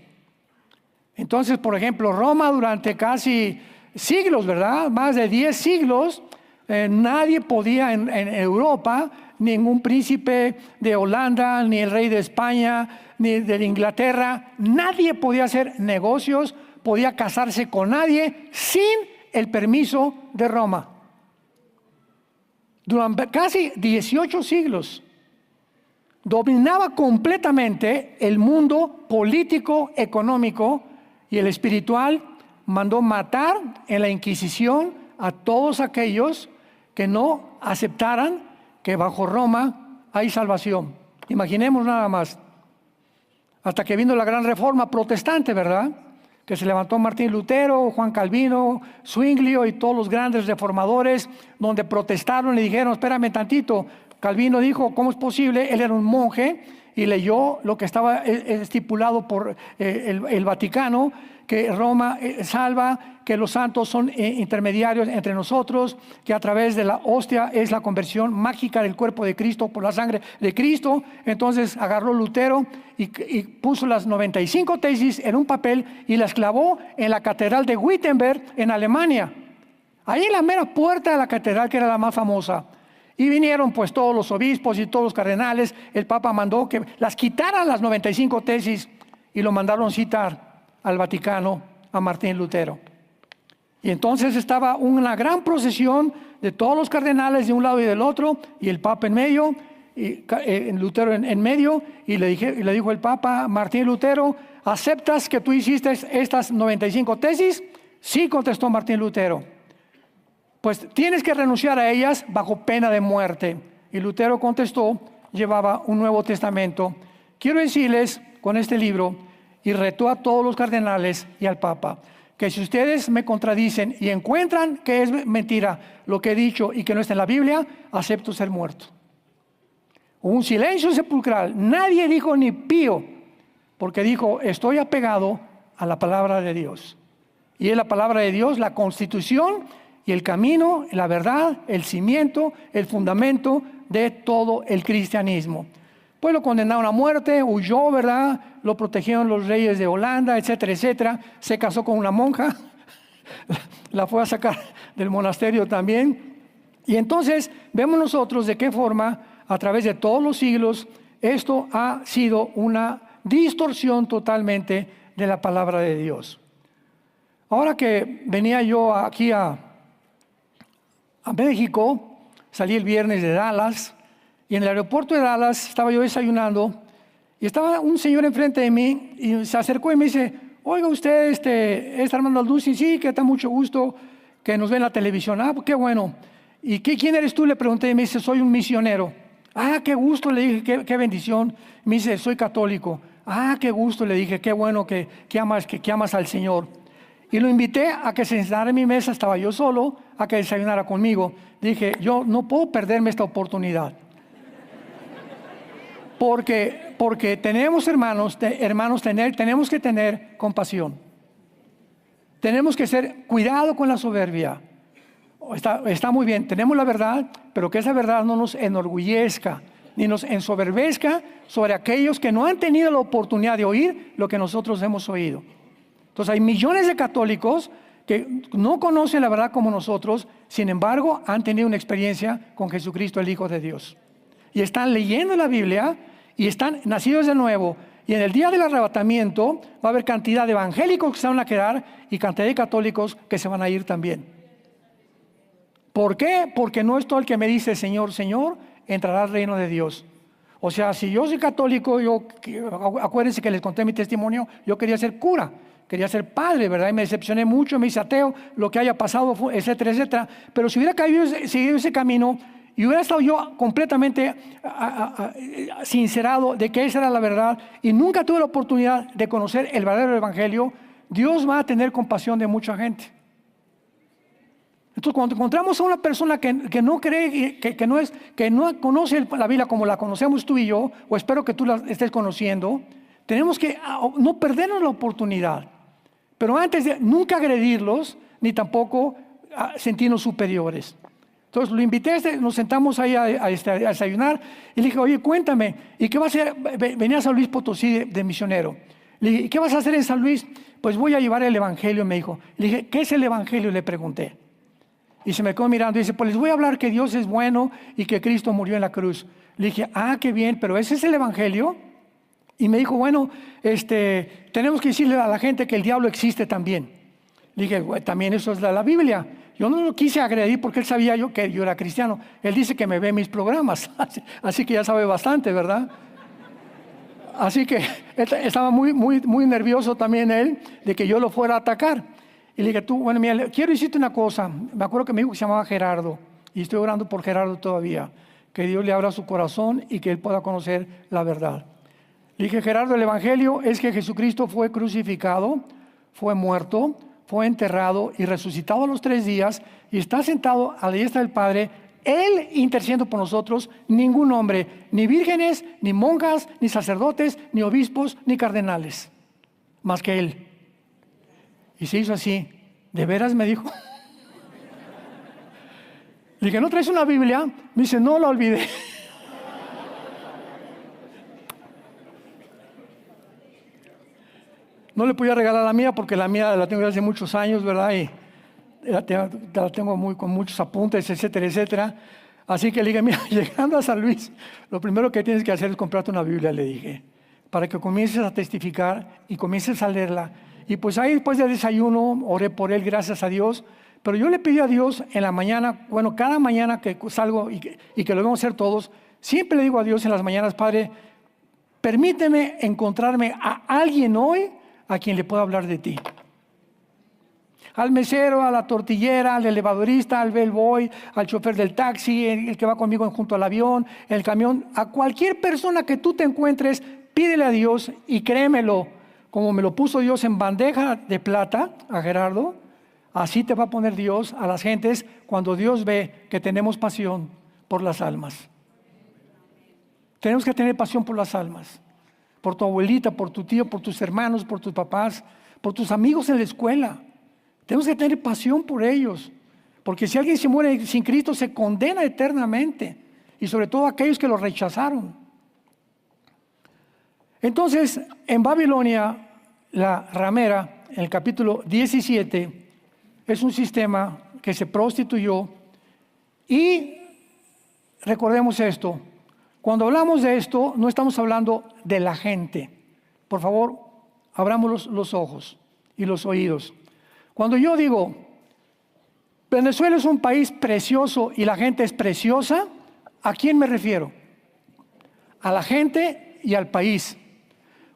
Entonces, por ejemplo, Roma durante casi siglos, ¿verdad? Más de 10 siglos, nadie podía en Europa, ningún príncipe de Holanda, ni el rey de España, ni de Inglaterra, nadie podía hacer negocios, podía casarse con nadie sin el permiso de Roma. Durante casi 18 siglos, dominaba completamente el mundo político, económico y el espiritual. Mandó matar en la Inquisición a todos aquellos que no aceptaran que bajo Roma hay salvación. Imaginemos nada más. Hasta que vino la gran reforma protestante, ¿verdad? Que se levantó Martín Lutero, Juan Calvino, Zwinglio y todos los grandes reformadores, donde protestaron y dijeron, espérame tantito. Calvino dijo, ¿cómo es posible? Él era un monje y leyó lo que estaba estipulado por el Vaticano, que Roma salva, que los santos son intermediarios entre nosotros, que a través de la hostia es la conversión mágica del cuerpo de Cristo por la sangre de Cristo. Entonces agarró Lutero y puso las 95 tesis en un papel y las clavó en la catedral de Wittenberg en Alemania. Ahí en la mera puerta de la catedral, que era la más famosa. Y vinieron pues todos los obispos y todos los cardenales. El Papa mandó que las quitaran las 95 tesis y lo mandaron citar al Vaticano a Martín Lutero. Y entonces estaba una gran procesión de todos los cardenales de un lado y del otro, y el Papa en medio, y Lutero en medio, y le dijo el Papa, Martín Lutero, ¿aceptas que tú hiciste estas 95 tesis? Sí, contestó Martín Lutero. Pues tienes que renunciar a ellas bajo pena de muerte. Y Lutero contestó, llevaba un Nuevo Testamento. Quiero decirles con este libro, y retó a todos los cardenales y al Papa, que si ustedes me contradicen y encuentran que es mentira lo que he dicho y que no está en la Biblia, acepto ser muerto. Hubo un silencio sepulcral, nadie dijo ni pío, porque dijo, estoy apegado a la palabra de Dios. Y es la palabra de Dios, la constitución y el camino, la verdad, el cimiento, el fundamento de todo el cristianismo. Pues lo condenaron a muerte, huyó, ¿verdad? Lo protegieron los reyes de Holanda, etcétera, etcétera. Se casó con una monja, la fue a sacar del monasterio también. Y entonces vemos nosotros de qué forma, a través de todos los siglos, esto ha sido una distorsión totalmente de la palabra de Dios. Ahora que venía yo aquí a México, salí el viernes de Dallas, y en el aeropuerto de Dallas estaba yo desayunando y estaba un señor enfrente de mí y se acercó y me dice, oiga usted, ¿es Armando Alducin? Sí, que está mucho gusto que nos ve en la televisión. Ah, pues qué bueno. ¿Y quién eres tú? Le pregunté y me dice, soy un misionero. Ah, qué gusto, le dije, qué bendición. Me dice, soy católico. Ah, qué gusto, le dije, qué bueno que amas al Señor. Y lo invité a que se sentara en mi mesa, estaba yo solo, a que desayunara conmigo. Dije, yo no puedo perderme esta oportunidad. Porque tenemos tenemos que tener compasión. Tenemos que ser cuidado con la soberbia. Está muy bien, tenemos la verdad, pero que esa verdad no nos enorgullezca, ni nos ensoberbezca sobre aquellos que no han tenido la oportunidad de oír lo que nosotros hemos oído. Entonces hay millones de católicos que no conocen la verdad como nosotros, sin embargo han tenido una experiencia con Jesucristo, el Hijo de Dios. Y están leyendo la Biblia y están nacidos de nuevo. Y en el día del arrebatamiento va a haber cantidad de evangélicos que se van a quedar y cantidad de católicos que se van a ir también. ¿Por qué? Porque no es todo el que me dice Señor, Señor, entrará al reino de Dios. O sea, si yo soy católico, acuérdense que les conté mi testimonio, yo quería ser cura, quería ser padre, ¿verdad? Y me decepcioné mucho, me hice ateo, lo que haya pasado, etcétera, etcétera. Pero si hubiera seguido ese camino y hubiera estado yo completamente sincerado de que esa era la verdad y nunca tuve la oportunidad de conocer el verdadero evangelio, Dios va a tener compasión de mucha gente. Entonces, cuando encontramos a una persona que no cree, que no conoce la Biblia como la conocemos tú y yo, o espero que tú la estés conociendo, tenemos que no perdernos la oportunidad. Pero antes de nunca agredirlos, ni tampoco sentirnos superiores. Entonces lo invité, nos sentamos ahí a desayunar y le dije, oye, cuéntame, ¿y qué vas a hacer? Venía a San Luis Potosí de misionero. Le dije, ¿qué vas a hacer en San Luis? Pues voy a llevar el Evangelio, me dijo. Le dije, ¿qué es el Evangelio? Le pregunté. Y se me quedó mirando y dice, pues les voy a hablar que Dios es bueno y que Cristo murió en la cruz. Le dije, qué bien, pero ¿ese es el Evangelio? Y me dijo, bueno, tenemos que decirle a la gente que el diablo existe también. Le dije, bueno, también eso es la Biblia. Yo no lo quise agredir porque él sabía que yo era cristiano. Él dice que me ve mis programas, así que ya sabe bastante, ¿verdad? Así que estaba muy nervioso también él de que yo lo fuera a atacar. Y le dije, bueno, mira, quiero decirte una cosa. Me acuerdo que me dijo que se llamaba Gerardo, y estoy orando por Gerardo todavía, que Dios le abra su corazón y que él pueda conocer la verdad. Le dije, Gerardo, el Evangelio es que Jesucristo fue crucificado, fue muerto, fue enterrado y resucitado a los 3 días y está sentado a la diestra del Padre, Él intercediendo por nosotros. Ningún hombre, ni vírgenes, ni monjas, ni sacerdotes, ni obispos, ni cardenales, más que Él. Y se hizo así. ¿De veras? Me dijo. Le dije, ¿no traes una Biblia? Me dice, no, la olvidé. No le podía regalar la mía porque la mía la tengo desde hace muchos años, ¿verdad? Y la tengo con muchos apuntes, etcétera, etcétera. Así que le dije, mira, llegando a San Luis, lo primero que tienes que hacer es comprarte una Biblia, le dije, para que comiences a testificar y comiences a leerla. Y pues ahí después del desayuno oré por él, gracias a Dios. Pero yo le pedí a Dios en la mañana, bueno, cada mañana que salgo y que lo vamos a hacer todos, siempre le digo a Dios en las mañanas, Padre, permíteme encontrarme a alguien hoy a quien le pueda hablar de ti. Al mesero, a la tortillera, al elevadorista, al bellboy, al chofer del taxi, el que va conmigo junto al avión, el camión, a cualquier persona que tú te encuentres, pídele a Dios y créemelo, como me lo puso Dios en bandeja de plata a Gerardo, así te va a poner Dios a las gentes cuando Dios ve que tenemos pasión por las almas. Tenemos que tener pasión por las almas. Por tu abuelita, por tu tío, por tus hermanos, por tus papás, por tus amigos en la escuela. Tenemos que tener pasión por ellos, porque si alguien se muere sin Cristo se condena eternamente, y sobre todo aquellos que lo rechazaron. Entonces, en Babilonia, la ramera, en el capítulo 17, es un sistema que se prostituyó, y recordemos esto. Cuando hablamos de esto, no estamos hablando de la gente. Por favor, abramos los ojos y los oídos. Cuando yo digo, Venezuela es un país precioso y la gente es preciosa, ¿a quién me refiero? A la gente y al país.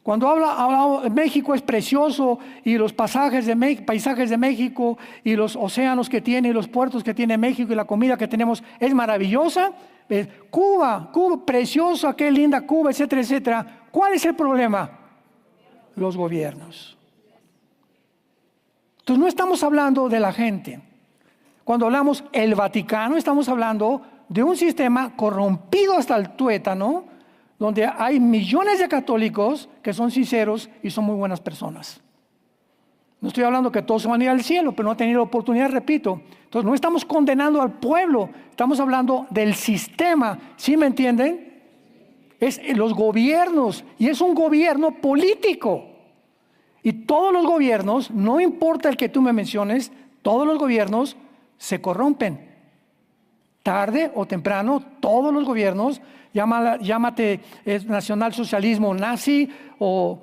Cuando hablo México es precioso y los paisajes de México y los océanos que tiene y los puertos que tiene México y la comida que tenemos es maravillosa. Cuba, preciosa, qué linda Cuba, etcétera, etcétera. ¿Cuál es el problema? Los gobiernos. Entonces no estamos hablando de la gente. Cuando hablamos el Vaticano, estamos hablando de un sistema corrompido hasta el tuétano, donde hay millones de católicos que son sinceros y son muy buenas personas. No estoy hablando que todos se van a ir al cielo, pero no han tenido la oportunidad, repito. Entonces no estamos condenando al pueblo, estamos hablando del sistema, ¿sí me entienden? Es los gobiernos, y es un gobierno político. Y todos los gobiernos, no importa el que tú me menciones, todos los gobiernos se corrompen. Tarde o temprano, todos los gobiernos, llámate nacionalsocialismo nazi o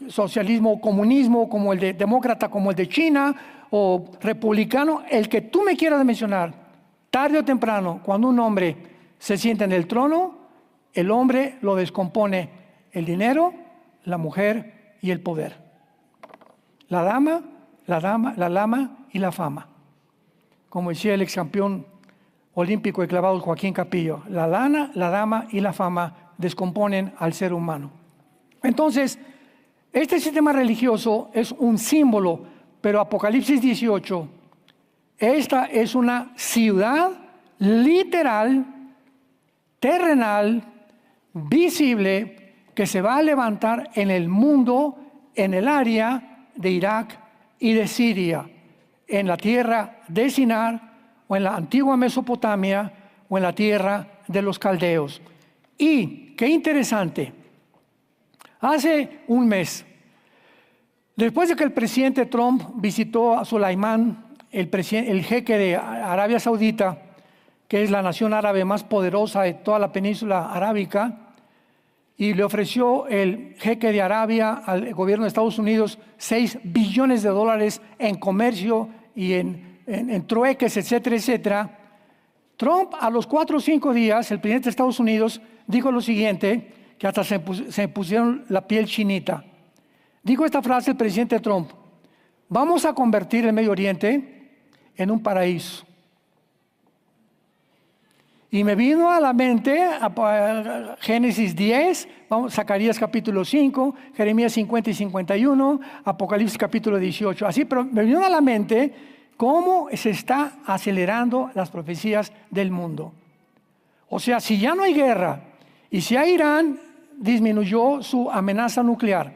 socialismo o comunismo como el de demócrata, como el de China, o republicano, el que tú me quieras mencionar, tarde o temprano, cuando un hombre se sienta en el trono, el hombre lo descompone el dinero, la mujer y el poder. La lama y la fama. Como decía el ex campeón olímpico de clavados Joaquín Capillo, la lana, la dama y la fama descomponen al ser humano. Entonces, este sistema religioso es un símbolo, pero Apocalipsis 18 Esta es una ciudad literal, terrenal, visible, que se va a levantar en el mundo, en el área de Irak y de Siria, en la tierra de Sinar, o en la antigua Mesopotamia, o en la tierra de los caldeos. Y, qué interesante, hace un mes, después de que el presidente Trump visitó a Sulaimán, el jeque de Arabia Saudita, que es la nación árabe más poderosa de toda la península arábica, y le ofreció el jeque de Arabia al gobierno de Estados Unidos $6 billones en comercio y en trueques, etcétera, etcétera. Trump, a los 4 o 5 días, el presidente de Estados Unidos dijo lo siguiente, que hasta se pusieron la piel chinita. Dijo esta frase el presidente Trump: vamos a convertir el Medio Oriente en un paraíso. Y me vino a la mente Génesis 10, Zacarías capítulo 5, Jeremías 50 y 51, Apocalipsis capítulo 18. Así, pero me vino a la mente cómo se está acelerando las profecías del mundo. O sea, si ya no hay guerra y si a Irán disminuyó su amenaza nuclear,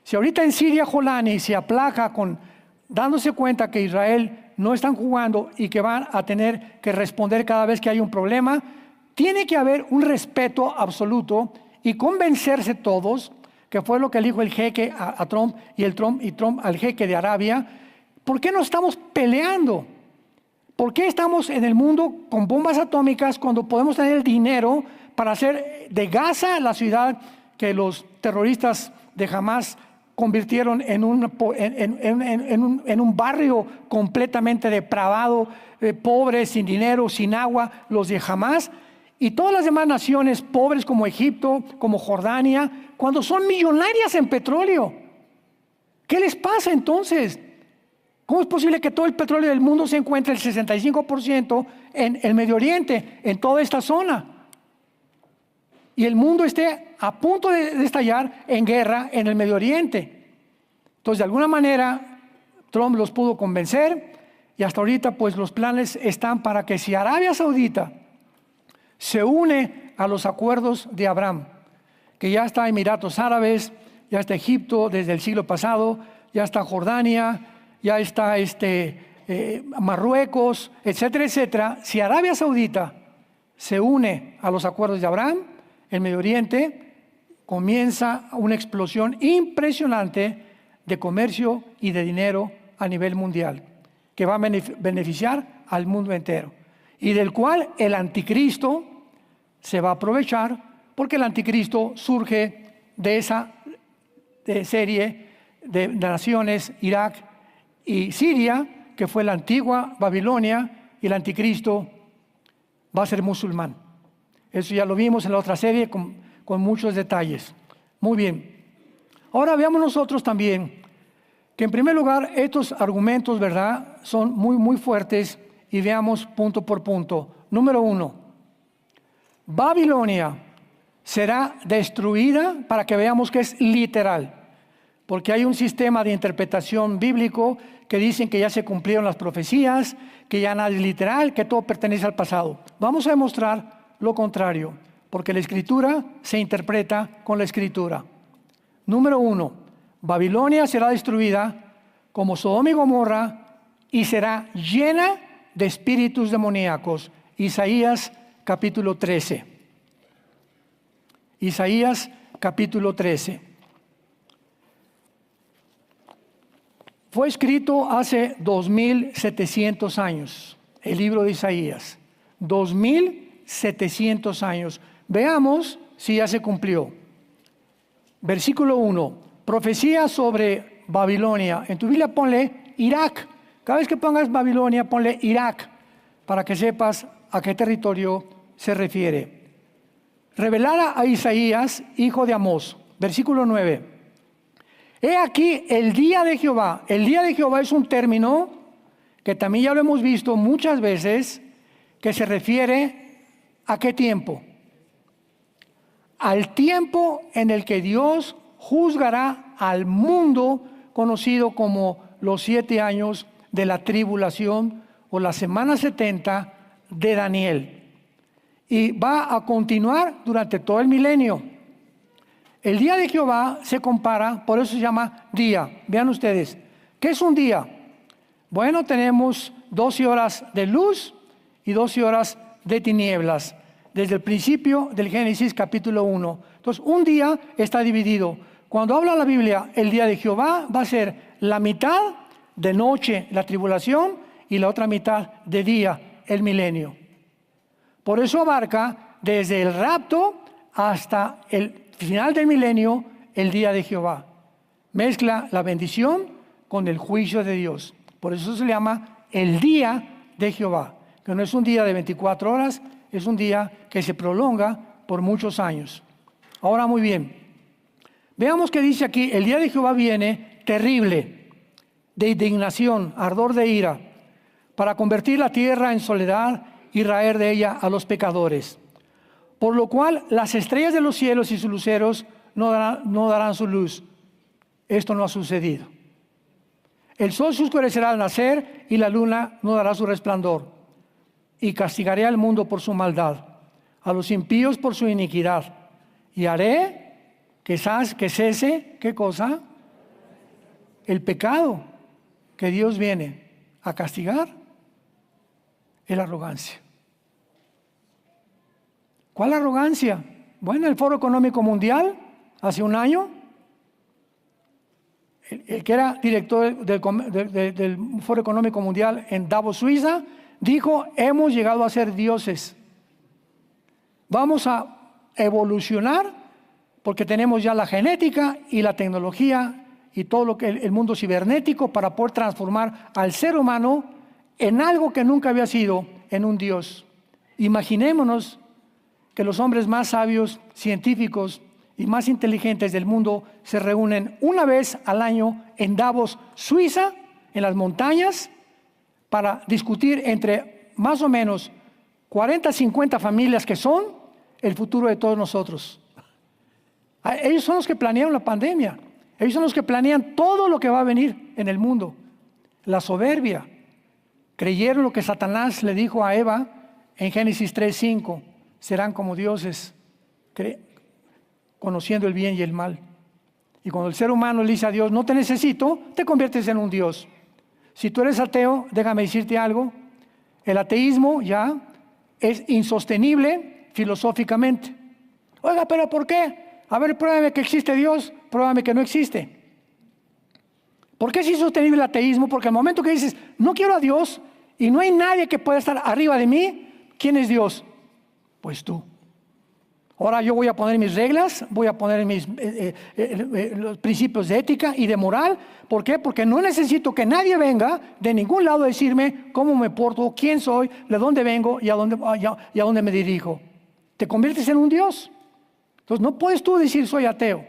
si ahorita en Siria Jolani se aplaca dándose cuenta que Israel no están jugando y que van a tener que responder cada vez que hay un problema, tiene que haber un respeto absoluto y convencerse todos, que fue lo que le dijo el jeque a Trump y Trump al jeque de Arabia. ¿Por qué no estamos peleando? ¿Por qué estamos en el mundo con bombas atómicas cuando podemos tener el dinero para hacer de Gaza la ciudad que los terroristas de Hamas convirtieron en un barrio completamente depravado, pobre, sin dinero, sin agua, los de Hamas, y todas las demás naciones pobres como Egipto, como Jordania, cuando son millonarias en petróleo? ¿Qué les pasa entonces? ¿Cómo es posible que todo el petróleo del mundo se encuentre el 65% en el Medio Oriente, en toda esta zona? Y el mundo esté a punto de estallar en guerra en el Medio Oriente. Entonces, de alguna manera, Trump los pudo convencer y hasta ahorita pues los planes están para que si Arabia Saudita se une a los acuerdos de Abraham, que ya está Emiratos Árabes, ya está Egipto desde el siglo pasado, ya está Jordania, ya está Marruecos, etcétera, etcétera. Si Arabia Saudita se une a los acuerdos de Abraham, el Medio Oriente comienza una explosión impresionante de comercio y de dinero a nivel mundial, que va a beneficiar al mundo entero, y del cual el anticristo se va a aprovechar, porque el anticristo surge de esa serie de naciones, Irak y Siria, que fue la antigua Babilonia, y el anticristo va a ser musulmán. Eso ya lo vimos en la otra serie con muchos detalles. Muy bien. Ahora veamos nosotros también que en primer lugar estos argumentos, ¿verdad?, son muy, muy fuertes, y veamos punto por punto. Número 1, Babilonia será destruida, para que veamos que es literal, porque hay un sistema de interpretación bíblico que dicen que ya se cumplieron las profecías, que ya nada es literal, que todo pertenece al pasado. Vamos a demostrar lo contrario, porque la Escritura se interpreta con la Escritura. Número 1, Babilonia será destruida como Sodoma y Gomorra y será llena de espíritus demoníacos. Isaías capítulo 13. Isaías capítulo 13. Fue escrito hace 2700 años, el libro de Isaías. 2700 años. Veamos si ya se cumplió. Versículo 1. Profecía sobre Babilonia. En tu Biblia ponle Irak. Cada vez que pongas Babilonia, ponle Irak, para que sepas a qué territorio se refiere. Revelara a Isaías, hijo de Amós. Versículo 9. He aquí el día de Jehová. El día de Jehová es un término que también ya lo hemos visto muchas veces, que se refiere ¿a qué tiempo? Al tiempo en el que Dios juzgará al mundo, conocido como los 7 años de la tribulación o la semana 70 de Daniel. Y va a continuar durante todo el milenio. El día de Jehová se compara, por eso se llama día. Vean ustedes, ¿qué es un día? Bueno, tenemos 12 horas de luz y 12 horas de tinieblas, desde el principio del Génesis capítulo 1. Entonces, un día está dividido. Cuando habla la Biblia, el día de Jehová va a ser la mitad de noche, la tribulación, y la otra mitad de día, el milenio. Por eso abarca desde el rapto hasta el final del milenio, el día de Jehová. Mezcla la bendición con el juicio de Dios. Por eso se le llama el día de Jehová, que no es un día de 24 horas, es un día que se prolonga por muchos años. Ahora, muy bien, veamos que dice aquí, el día de Jehová viene terrible, de indignación, ardor de ira, para convertir la tierra en soledad y raer de ella a los pecadores. Por lo cual las estrellas de los cielos y sus luceros no darán su luz. Esto no ha sucedido. El sol se oscurecerá al nacer y la luna no dará su resplandor. Y castigaré al mundo por su maldad, a los impíos por su iniquidad. Y haré que cese, ¿qué cosa? El pecado que Dios viene a castigar es la arrogancia. ¿Cuál arrogancia? Bueno, el Foro Económico Mundial, hace un año, el que era director del Foro Económico Mundial en Davos, Suiza, dijo, hemos llegado a ser dioses. Vamos a evolucionar porque tenemos ya la genética y la tecnología y todo lo que el mundo cibernético para poder transformar al ser humano en algo que nunca había sido, en un Dios. Imaginémonos que los hombres más sabios, científicos y más inteligentes del mundo se reúnen una vez al año en Davos, Suiza, en las montañas, para discutir entre más o menos 40, 50 familias que son el futuro de todos nosotros. Ellos son los que planearon la pandemia. Ellos son los que planean todo lo que va a venir en el mundo. La soberbia. Creyeron lo que Satanás le dijo a Eva en Génesis 3:5. Serán como dioses, conociendo el bien y el mal. Y cuando el ser humano le dice a Dios, no te necesito, te conviertes en un Dios. Si tú eres ateo, déjame decirte algo, el ateísmo ya es insostenible filosóficamente. Oiga, ¿pero por qué? A ver, pruébame que existe Dios, pruébame que no existe. ¿Por qué es insostenible el ateísmo? Porque al momento que dices, no quiero a Dios y no hay nadie que pueda estar arriba de mí, ¿quién es Dios? Pues tú. Ahora yo voy a poner mis reglas, voy a poner mis los principios de ética y de moral. ¿Por qué? Porque no necesito que nadie venga de ningún lado a decirme cómo me porto, quién soy, de dónde vengo y a dónde me dirijo. Te conviertes en un Dios. Entonces no puedes tú decir soy ateo,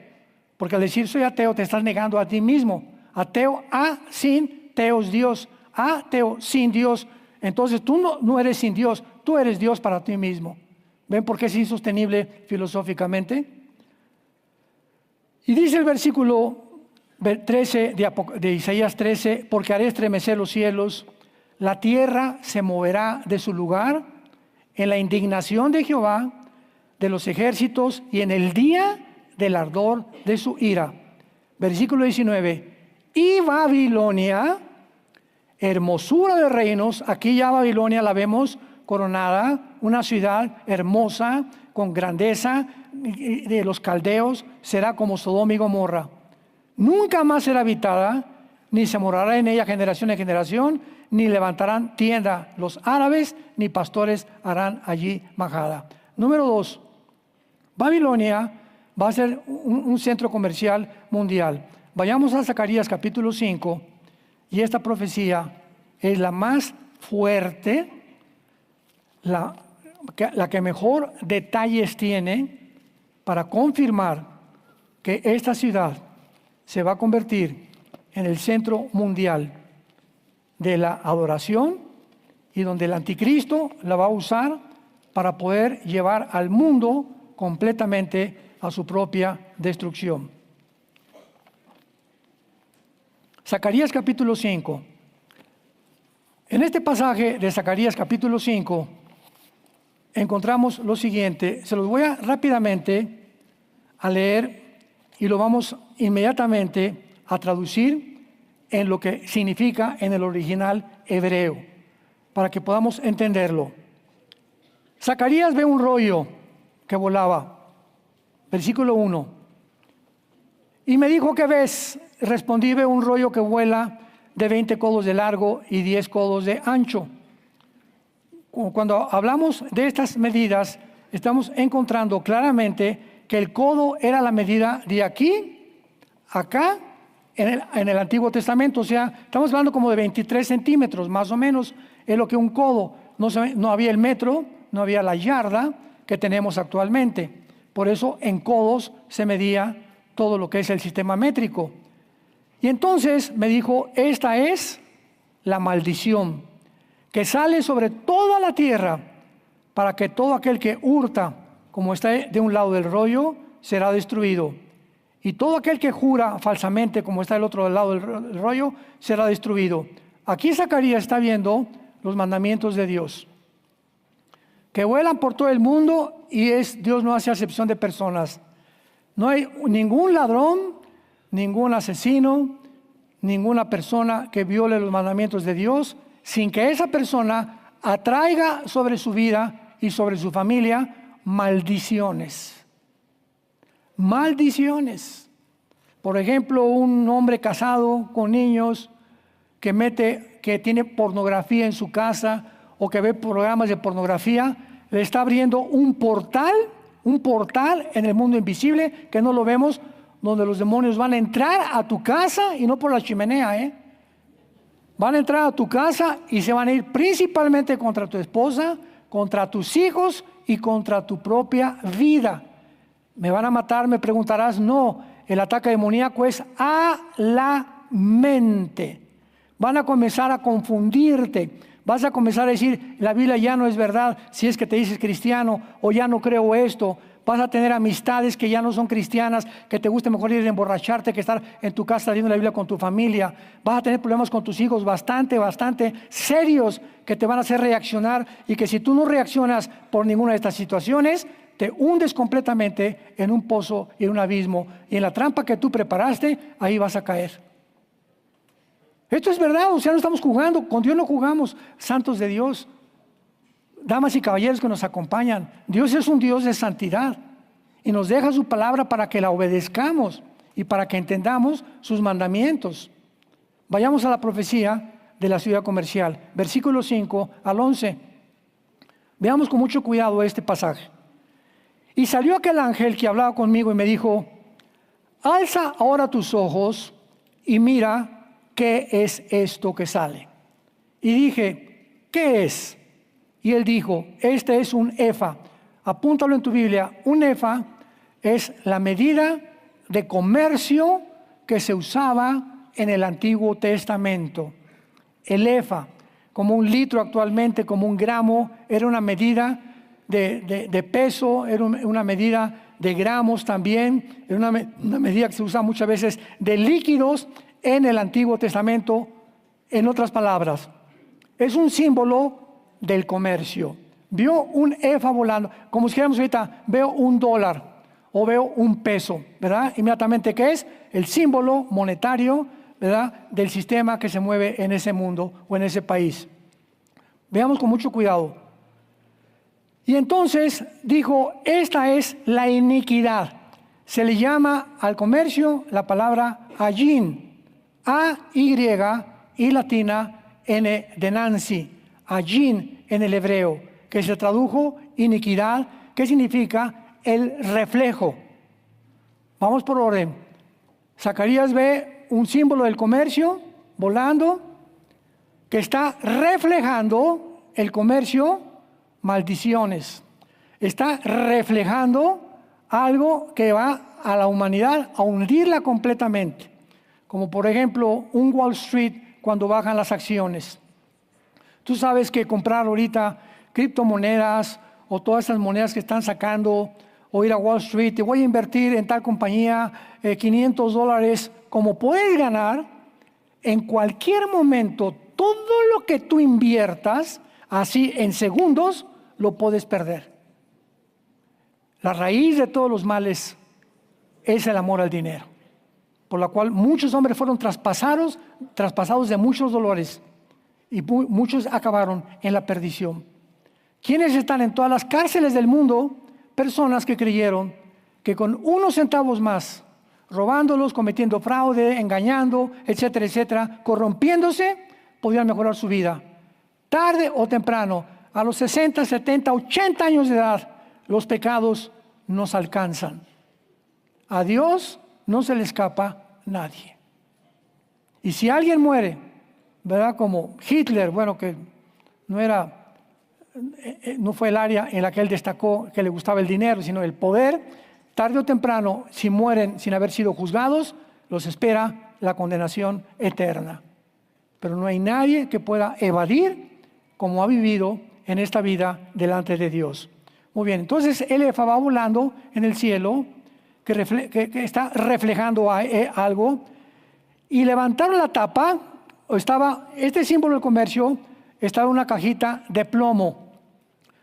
porque al decir soy ateo te estás negando a ti mismo. Ateo sin teos Dios, ateo sin Dios. Entonces tú no eres sin Dios, tú eres Dios para ti mismo. ¿Ven por qué es insostenible filosóficamente? Y dice el versículo 13 de Isaías 13, porque haré estremecer los cielos, la tierra se moverá de su lugar en la indignación de Jehová de los ejércitos y en el día del ardor de su ira. Versículo 19, y Babilonia, hermosura de reinos, aquí ya Babilonia la vemos coronada, una ciudad hermosa, con grandeza de los caldeos, será como Sodoma y Gomorra. Nunca más será habitada, ni se morará en ella generación en generación, ni levantarán tienda los árabes, ni pastores harán allí majada. Número 2, Babilonia va a ser un centro comercial mundial. Vayamos a Zacarías capítulo 5, y esta profecía es la más fuerte, la que mejor detalles tiene para confirmar que esta ciudad se va a convertir en el centro mundial de la adoración y donde el anticristo la va a usar para poder llevar al mundo completamente a su propia destrucción. Zacarías capítulo 5. En este pasaje de Zacarías capítulo 5 encontramos lo siguiente. Se los voy a rápidamente a leer y lo vamos inmediatamente a traducir en lo que significa en el original hebreo, para que podamos entenderlo. Zacarías ve un rollo que volaba. Versículo 1. Y me dijo, ¿qué ves? Respondí, veo un rollo que vuela de 20 codos de largo y 10 codos de ancho. Cuando hablamos de estas medidas, estamos encontrando claramente que el codo era la medida de aquí, acá, en el Antiguo Testamento. O sea, estamos hablando como de 23 centímetros, más o menos, es lo que un codo. No había el metro, no había la yarda que tenemos actualmente. Por eso en codos se medía todo lo que es el sistema métrico. Y entonces me dijo, esta es la maldición que sale sobre toda la tierra, para que todo aquel que hurta, como está de un lado del rollo, será destruido. Y todo aquel que jura falsamente, como está del otro lado del rollo, será destruido. Aquí Zacarías está viendo los mandamientos de Dios, que vuelan por todo el mundo, y Dios no hace acepción de personas. No hay ningún ladrón, ningún asesino, ninguna persona que viole los mandamientos de Dios sin que esa persona atraiga sobre su vida y sobre su familia maldiciones. Maldiciones. Por ejemplo, un hombre casado con niños que tiene pornografía en su casa o que ve programas de pornografía, le está abriendo un portal en el mundo invisible que no lo vemos, donde los demonios van a entrar a tu casa y no por la chimenea, Van a entrar a tu casa y se van a ir principalmente contra tu esposa, contra tus hijos y contra tu propia vida. ¿Me van a matar? Me preguntarás. No, el ataque demoníaco es a la mente. Van a comenzar a confundirte. Vas a comenzar a decir, la Biblia ya no es verdad si es que te dices cristiano, o ya no creo esto. Vas a tener amistades que ya no son cristianas, que te guste mejor ir a emborracharte que estar en tu casa leyendo la Biblia con tu familia. Vas a tener problemas con tus hijos bastante serios, que te van a hacer reaccionar, y que si tú no reaccionas por ninguna de estas situaciones, te hundes completamente en un pozo y en un abismo, y en la trampa que tú preparaste, ahí vas a caer. Esto es verdad. O sea, no estamos jugando, con Dios no jugamos, santos de Dios. Damas y caballeros que nos acompañan, Dios es un Dios de santidad y nos deja su palabra para que la obedezcamos y para que entendamos sus mandamientos. Vayamos a la profecía de la ciudad comercial, versículos 5 al 11. Veamos con mucho cuidado este pasaje. Y salió aquel ángel que hablaba conmigo y me dijo, alza ahora tus ojos y mira qué es esto que sale. Y dije, ¿qué es? Y él dijo, este es un efa. Apúntalo en tu Biblia. Un efa es la medida de comercio que se usaba en el Antiguo Testamento. El efa, como un litro actualmente, como un gramo, era una medida de peso, era una medida de gramos también, era una medida que se usa muchas veces de líquidos en el Antiguo Testamento. En otras palabras, es un símbolo del comercio. Vio un efa volando, como si dijéramos ahorita, veo un dólar o veo un peso, ¿verdad? Inmediatamente, ¿qué es? El símbolo monetario, ¿verdad?, del sistema que se mueve en ese mundo o en ese país. Veamos con mucho cuidado. Y entonces dijo, esta es la iniquidad. Se le llama al comercio la palabra ayin, A-Y y latina N de Nancy. Ayin en el hebreo, que se tradujo iniquidad, que significa el reflejo. Vamos por orden. Zacarías ve un símbolo del comercio volando, que está reflejando el comercio, maldiciones. Está reflejando algo que va a la humanidad a hundirla completamente. Como por ejemplo un Wall Street cuando bajan las acciones. Tú sabes que comprar ahorita criptomonedas o todas esas monedas que están sacando, o ir a Wall Street, te voy a invertir en tal compañía $500, como puedes ganar en cualquier momento todo lo que tú inviertas, así en segundos, lo puedes perder. La raíz de todos los males es el amor al dinero, por la cual muchos hombres fueron traspasados de muchos dolores y muchos acabaron en la perdición. ¿Quiénes están en todas las cárceles del mundo? Personas que creyeron que con unos centavos más, robándolos, cometiendo fraude, engañando, etcétera, etcétera, corrompiéndose, podían mejorar su vida. Tarde o temprano, a los 60, 70, 80 años de edad, los pecados nos alcanzan. A Dios no se le escapa nadie. Y si alguien muere, ¿verdad? Como Hitler, bueno, que no fue el área en la que él destacó que le gustaba el dinero, sino el poder, tarde o temprano, si mueren sin haber sido juzgados, los espera la condenación eterna. Pero no hay nadie que pueda evadir como ha vivido en esta vida delante de Dios. Muy bien, entonces Elefa va volando en el cielo, que está reflejando algo, y levantaron la tapa, este símbolo del comercio estaba en una cajita de plomo.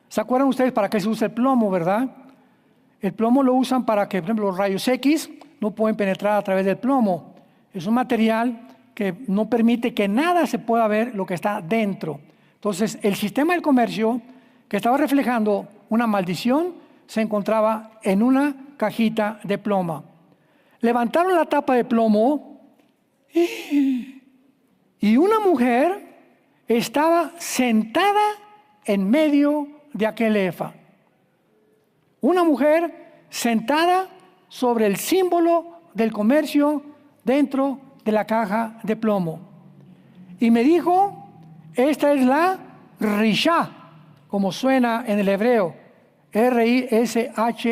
¿Se acuerdan ustedes para qué se usa el plomo, verdad? El plomo lo usan para que, por ejemplo, los rayos X no pueden penetrar a través del plomo. Es un material que no permite que nada se pueda ver lo que está dentro. Entonces, el sistema del comercio, que estaba reflejando una maldición, se encontraba en una cajita de plomo. Levantaron la tapa de plomo y una mujer estaba sentada en medio de aquel efa. Una mujer sentada sobre el símbolo del comercio dentro de la caja de plomo. Y me dijo, esta es la Rishah, como suena en el hebreo, R-I-S-H-A-H,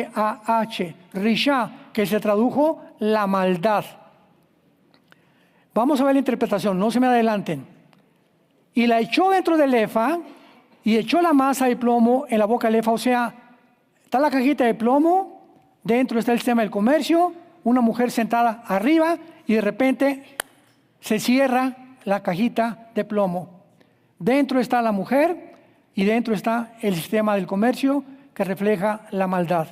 Rishah, que se tradujo la maldad. Vamos a ver la interpretación, no se me adelanten. Y la echó dentro del efa y echó la masa de plomo en la boca del efa, o sea, está la cajita de plomo, dentro está el sistema del comercio, una mujer sentada arriba y de repente se cierra la cajita de plomo. Dentro está la mujer y dentro está el sistema del comercio que refleja la maldad.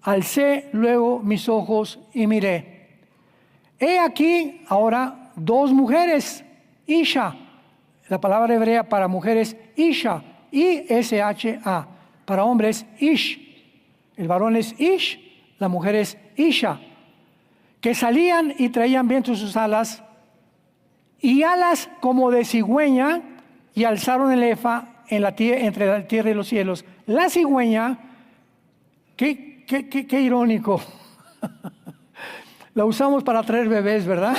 Alcé luego mis ojos y miré. He aquí ahora dos mujeres, Isha. La palabra hebrea para mujeres, Isha, I-S-H-A. Para hombres, Ish. El varón es Ish, la mujer es Isha. Que salían y traían viento en sus alas, y alas como de cigüeña, y alzaron el efa entre la tierra y los cielos. La cigüeña, qué irónico. La usamos para traer bebés, ¿verdad?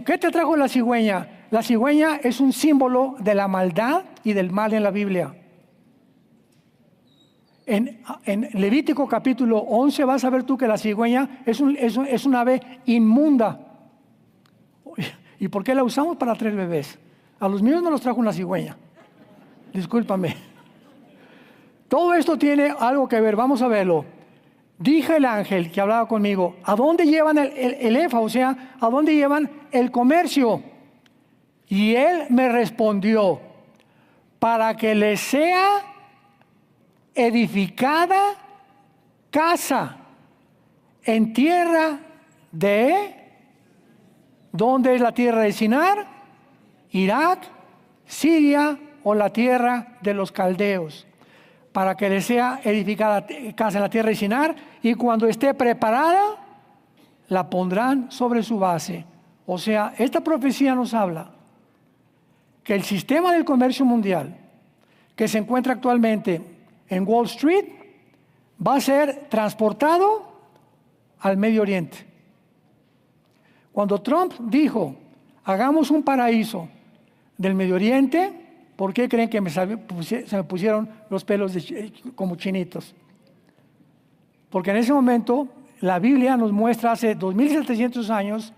¿Qué te trajo la cigüeña? La cigüeña es un símbolo de la maldad y del mal en la Biblia. En Levítico capítulo 11 vas a ver tú que la cigüeña es un ave inmunda. ¿Y por qué la usamos? Para traer bebés. A los míos no los trajo una cigüeña. Discúlpame. Todo esto tiene algo que ver, vamos a verlo. Dije el ángel que hablaba conmigo, ¿a dónde llevan el efa? O sea, ¿a dónde llevan el comercio? Y él me respondió, para que les sea edificada casa en tierra de, ¿dónde es la tierra de Sinar? Irak, Siria o la tierra de los caldeos. Para que les sea edificada casa en la tierra de Sinar, y cuando esté preparada, la pondrán sobre su base. O sea, esta profecía nos habla que el sistema del comercio mundial que se encuentra actualmente en Wall Street va a ser transportado al Medio Oriente. Cuando Trump dijo, hagamos un paraíso del Medio Oriente, ¿por qué creen que se me pusieron los pelos como chinitos? Porque en ese momento la Biblia nos muestra hace 2700 años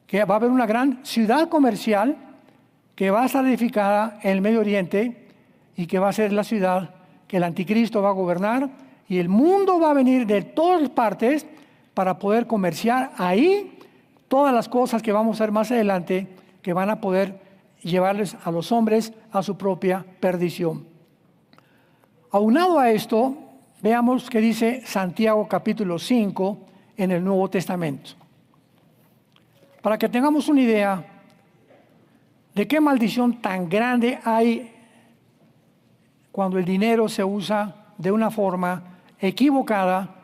que va a haber una gran ciudad comercial que va a estar edificada en el Medio Oriente y que va a ser la ciudad que el anticristo va a gobernar, y el mundo va a venir de todas partes para poder comerciar ahí todas las cosas que vamos a ver más adelante que van a poder llevarles a los hombres a su propia perdición. Aunado a esto, veamos qué dice Santiago capítulo 5 en el Nuevo Testamento. Para que tengamos una idea de qué maldición tan grande hay cuando el dinero se usa de una forma equivocada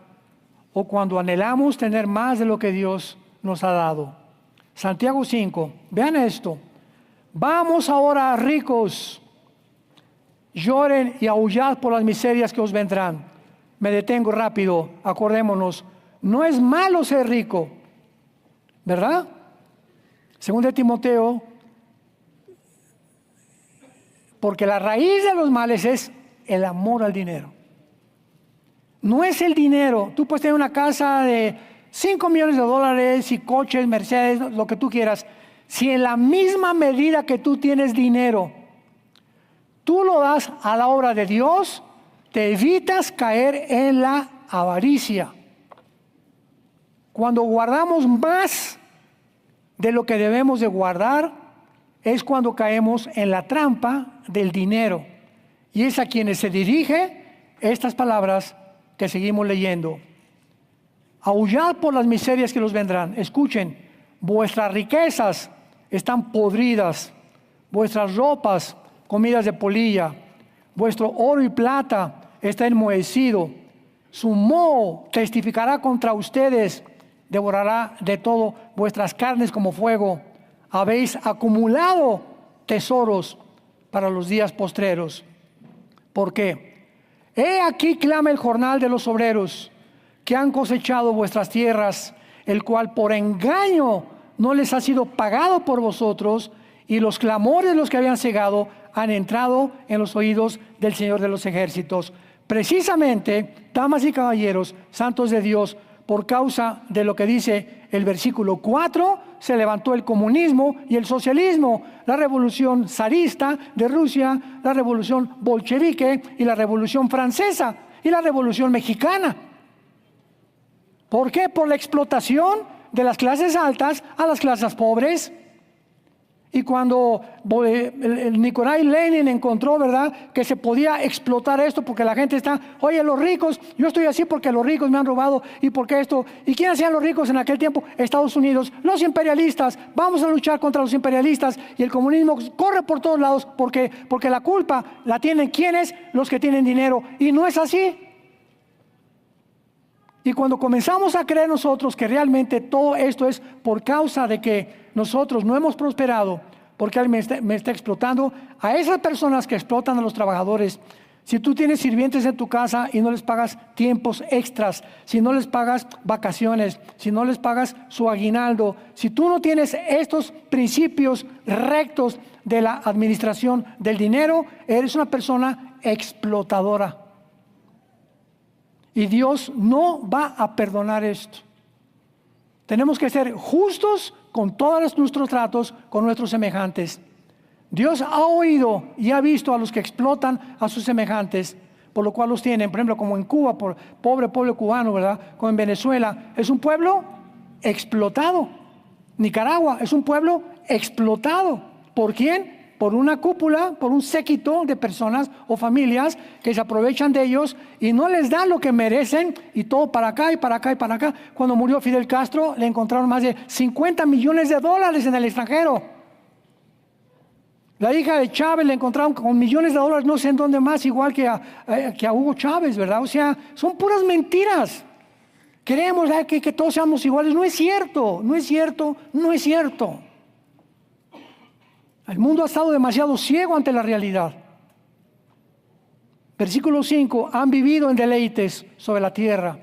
o cuando anhelamos tener más de lo que Dios nos ha dado. Santiago 5, vean esto. Vamos ahora, ricos, lloren y aullad por las miserias que os vendrán. Me detengo rápido, acordémonos. No es malo ser rico, ¿verdad? Según de Timoteo, porque la raíz de los males es el amor al dinero. No es el dinero. Tú puedes tener una casa de 5 millones de dólares y coches, Mercedes, lo que tú quieras. Si en la misma medida que tú tienes dinero, tú lo das a la obra de Dios, te evitas caer en la avaricia. Cuando guardamos más de lo que debemos de guardar, es cuando caemos en la trampa del dinero. Y es a quienes se dirige estas palabras que seguimos leyendo. Aullad por las miserias que los vendrán. Escuchen, vuestras riquezas están podridas, vuestras ropas comidas de polilla, vuestro oro y plata está enmohecido. Su moho testificará contra ustedes, devorará de todo vuestras carnes como fuego. Habéis acumulado tesoros para los días postreros. ¿Por qué? He aquí clama el jornal de los obreros que han cosechado vuestras tierras, el cual por engaño no les ha sido pagado por vosotros, y los clamores de los que habían cegado han entrado en los oídos del Señor de los ejércitos. Precisamente, damas y caballeros, santos de Dios, por causa de lo que dice el versículo 4, se levantó el comunismo y el socialismo, la revolución zarista de Rusia, la revolución bolchevique y la revolución francesa y la revolución mexicana. ¿Por qué? Por la explotación de las clases altas a las clases pobres. Y cuando el Nikolai Lenin encontró, ¿verdad?, que se podía explotar esto porque la gente está, oye, los ricos, yo estoy así porque los ricos me han robado y porque esto. ¿Y quién hacían los ricos en aquel tiempo? Estados Unidos, los imperialistas. Vamos a luchar contra los imperialistas, y el comunismo corre por todos lados porque la culpa la tienen ¿quiénes? Los que tienen dinero. Y no es así. Y cuando comenzamos a creer nosotros que realmente todo esto es por causa de que nosotros no hemos prosperado, porque Él me está explotando, a esas personas que explotan a los trabajadores, si tú tienes sirvientes en tu casa y no les pagas tiempos extras, si no les pagas vacaciones, si no les pagas su aguinaldo, si tú no tienes estos principios rectos de la administración del dinero, eres una persona explotadora. Y Dios no va a perdonar esto. Tenemos que ser justos con todos nuestros tratos con nuestros semejantes. Dios ha oído y ha visto a los que explotan a sus semejantes, por lo cual los tienen, por ejemplo, como en Cuba, por pobre pueblo cubano, ¿verdad? Como en Venezuela, es un pueblo explotado. Nicaragua es un pueblo explotado. ¿Por quién? Por una cúpula, por un séquito de personas o familias que se aprovechan de ellos y no les dan lo que merecen, y todo para acá y para acá y para acá. Cuando murió Fidel Castro, le encontraron más de 50 millones de dólares en el extranjero. La hija de Chávez le encontraron con millones de dólares, no sé en dónde más, igual que a Hugo Chávez, ¿verdad? O sea, son puras mentiras. Queremos que todos seamos iguales. No es cierto, no es cierto, no es cierto. El mundo ha estado demasiado ciego ante la realidad. Versículo 5, han vivido en deleites sobre la tierra,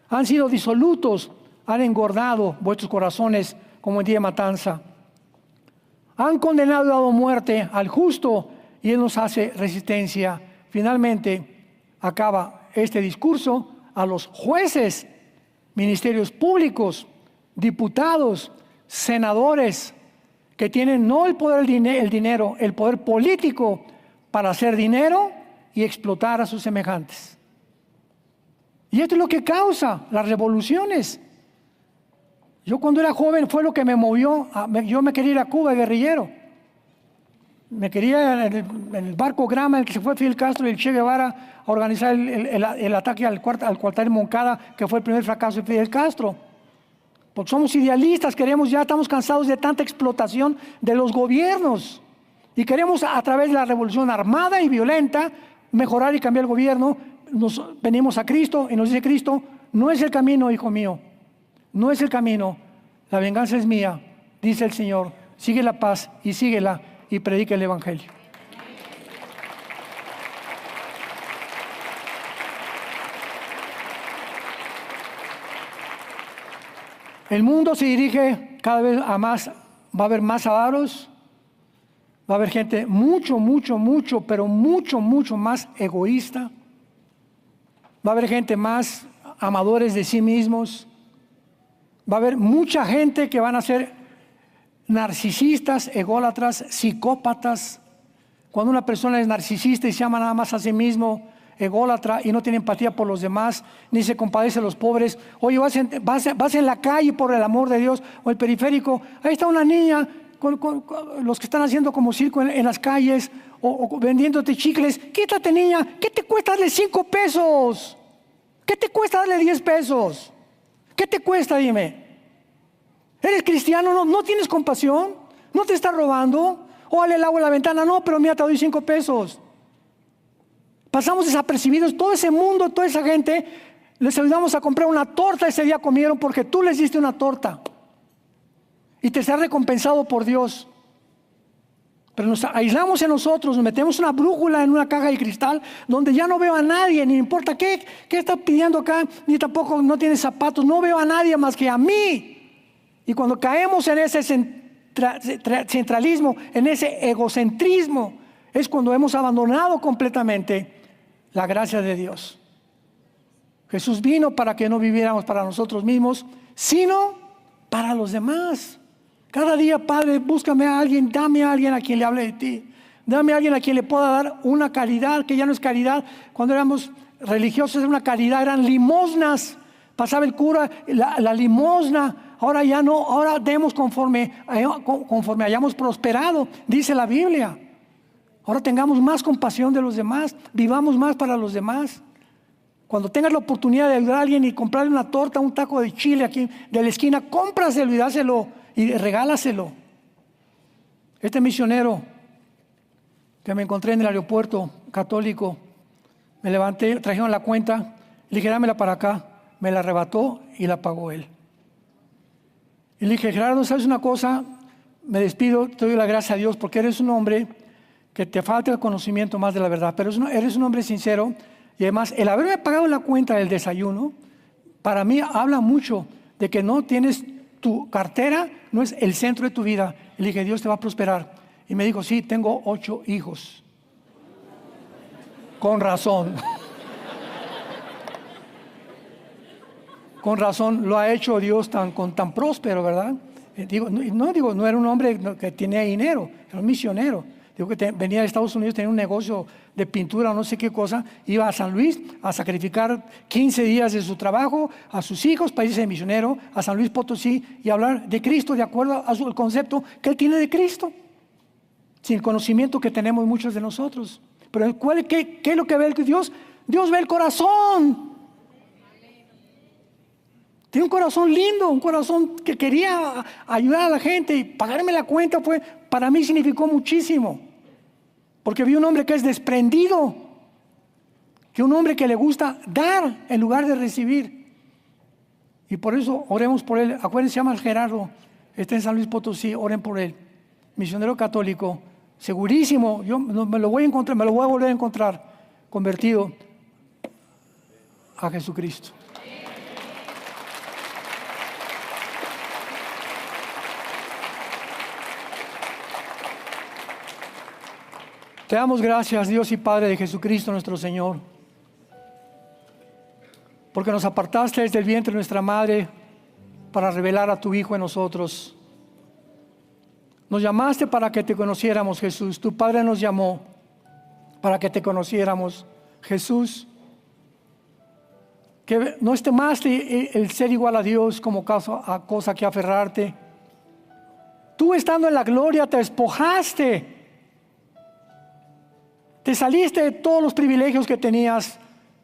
han sido disolutos, han engordado vuestros corazones como en día de matanza. Han condenado y dado muerte al justo, y Él nos hace resistencia. Finalmente, acaba este discurso a los jueces, ministerios públicos, diputados, senadores, que tienen no el poder el dinero, el poder político para hacer dinero y explotar a sus semejantes. Y esto es lo que causa las revoluciones. Yo cuando era joven fue lo que me movió, yo me quería ir a Cuba, guerrillero. Me quería en el barco Grama, el que se fue Fidel Castro y el Che Guevara a organizar el ataque al cuartel Moncada, que fue el primer fracaso de Fidel Castro. Porque somos idealistas, estamos cansados de tanta explotación de los gobiernos. Y queremos, a través de la revolución armada y violenta, mejorar y cambiar el gobierno. Venimos a Cristo y nos dice Cristo: no es el camino, hijo mío, no es el camino, la venganza es mía, dice el Señor. Sigue la paz y síguela y predica el Evangelio. El mundo se dirige cada vez a más, va a haber más avaros, va a haber gente mucho más egoísta, va a haber gente más amadores de sí mismos, va a haber mucha gente que van a ser narcisistas, ególatras, psicópatas. Cuando una persona es narcisista y se ama nada más a sí mismo, ególatra, y no tiene empatía por los demás, ni se compadece de los pobres. Oye, vas en la calle, por el amor de Dios, o el periférico, ahí está una niña con los que están haciendo como circo en las calles, o vendiéndote chicles. Quítate, niña, ¿qué te cuesta darle 5 pesos? ¿Qué te cuesta darle 10 pesos? ¿Qué te cuesta, dime? ¿Eres cristiano? ¿No tienes compasión? ¿No te estás robando? O dale el agua a la ventana. No, pero mira, te doy 5 pesos. Pasamos desapercibidos. Todo ese mundo, toda esa gente, les ayudamos a comprar una torta. Ese día comieron porque tú les diste una torta. Y te será recompensado por Dios. Pero nos aislamos en nosotros, nos metemos una brújula en una caja de cristal donde ya no veo a nadie, ni importa qué está pidiendo acá, ni tampoco no tiene zapatos, no veo a nadie más que a mí. Y cuando caemos en ese centralismo, en ese egocentrismo, es cuando hemos abandonado completamente la gracia de Dios. Jesús vino para que no viviéramos para nosotros mismos, sino para los demás. Cada día, Padre, búscame a alguien, dame a alguien a quien le hable de ti. Dame a alguien a quien le pueda dar una caridad, que ya no es caridad. Cuando éramos religiosos era una caridad, eran limosnas. Pasaba el cura, la limosna. Ahora ya no, ahora demos conforme hayamos prosperado, dice la Biblia. Ahora tengamos más compasión de los demás, vivamos más para los demás. Cuando tengas la oportunidad de ayudar a alguien y comprarle una torta, un taco de chile aquí de la esquina, cómpraselo y dáselo y regálaselo. Este misionero que me encontré en el aeropuerto católico, me levanté, trajeron la cuenta, le dije, dámela para acá, me la arrebató y la pagó él. Y le dije, Gerardo, ¿sabes una cosa? Me despido, te doy la gracia a Dios porque eres un hombre que te falta el conocimiento más de la verdad, pero eres un hombre sincero. Y además, el haberme pagado la cuenta del desayuno, para mí habla mucho de que no tienes tu cartera, no es el centro de tu vida. Y le dije, Dios te va a prosperar. Y me dijo, sí, tengo 8 hijos. Con razón. Con razón lo ha hecho Dios tan próspero, ¿verdad? No era un hombre que tenía dinero, era un misionero. Digo que venía de Estados Unidos, tenía un negocio de pintura o no sé qué cosa, iba a San Luis a sacrificar 15 días de su trabajo a sus hijos para irse de misionero a San Luis Potosí y hablar de Cristo de acuerdo al concepto que él tiene de Cristo, sin el conocimiento que tenemos muchos de nosotros. Pero ¿qué es lo que ve Dios? Dios ve el corazón. Tiene un corazón lindo, un corazón que quería ayudar a la gente y pagarme la cuenta para mí significó muchísimo. Porque vi un hombre que es desprendido, que un hombre que le gusta dar en lugar de recibir. Y por eso oremos por él. Acuérdense, se llama Gerardo, está en San Luis Potosí, oren por él. Misionero católico, segurísimo, yo me lo voy a encontrar, me lo voy a volver a encontrar, convertido a Jesucristo. Te damos gracias, Dios y Padre de Jesucristo nuestro Señor, porque nos apartaste desde el vientre de nuestra madre para revelar a tu Hijo en nosotros. Nos llamaste para que te conociéramos, Jesús. Tu Padre nos llamó para que te conociéramos, Jesús. Que no estimaste el ser igual a Dios como cosa que aferrarte. Tú estando en la gloria te despojaste Te saliste de todos los privilegios que tenías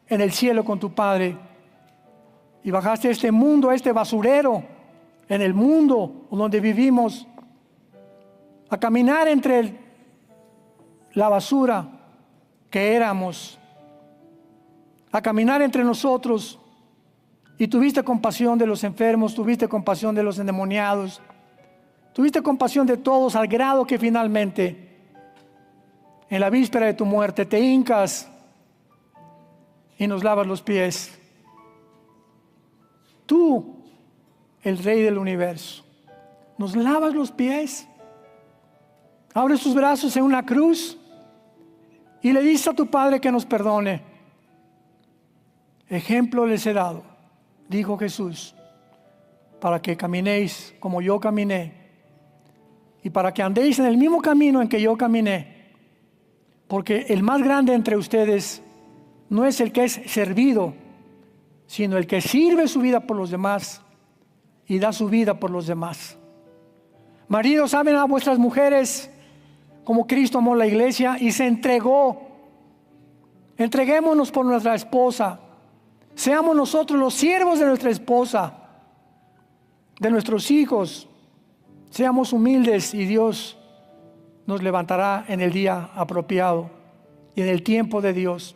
en el cielo con tu Padre y bajaste a este mundo, a este basurero, en el mundo donde vivimos, a caminar entre la basura que éramos, a caminar entre nosotros, y tuviste compasión de los enfermos, tuviste compasión de los endemoniados, tuviste compasión de todos, al grado que finalmente, en la víspera de tu muerte, te hincas y nos lavas los pies. Tú, el Rey del universo, nos lavas los pies, abres tus brazos en una cruz y le dices a tu Padre que nos perdone. Ejemplo les he dado, dijo Jesús, para que caminéis como yo caminé y para que andéis en el mismo camino en que yo caminé, porque el más grande entre ustedes no es el que es servido, sino el que sirve su vida por los demás y da su vida por los demás. Maridos, amen a vuestras mujeres como Cristo amó la iglesia y se entregó. Entreguémonos por nuestra esposa. Seamos nosotros los siervos de nuestra esposa, de nuestros hijos. Seamos humildes y Dios nos levantará en el día apropiado y en el tiempo de Dios.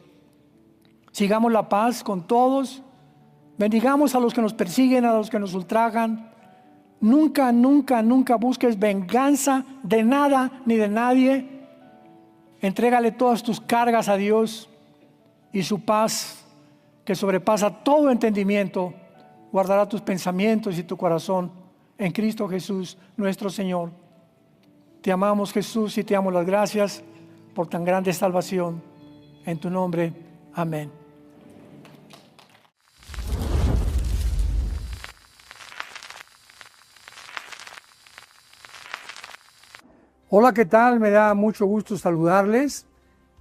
Sigamos la paz con todos. Bendigamos a los que nos persiguen, a los que nos ultrajan. Nunca, nunca, nunca busques venganza de nada ni de nadie. Entrégale todas tus cargas a Dios y su paz, que sobrepasa todo entendimiento, guardará tus pensamientos y tu corazón en Cristo Jesús, nuestro Señor. Te amamos, Jesús, y te damos las gracias por tan grande salvación. En tu nombre, amén. Hola, ¿qué tal? Me da mucho gusto saludarles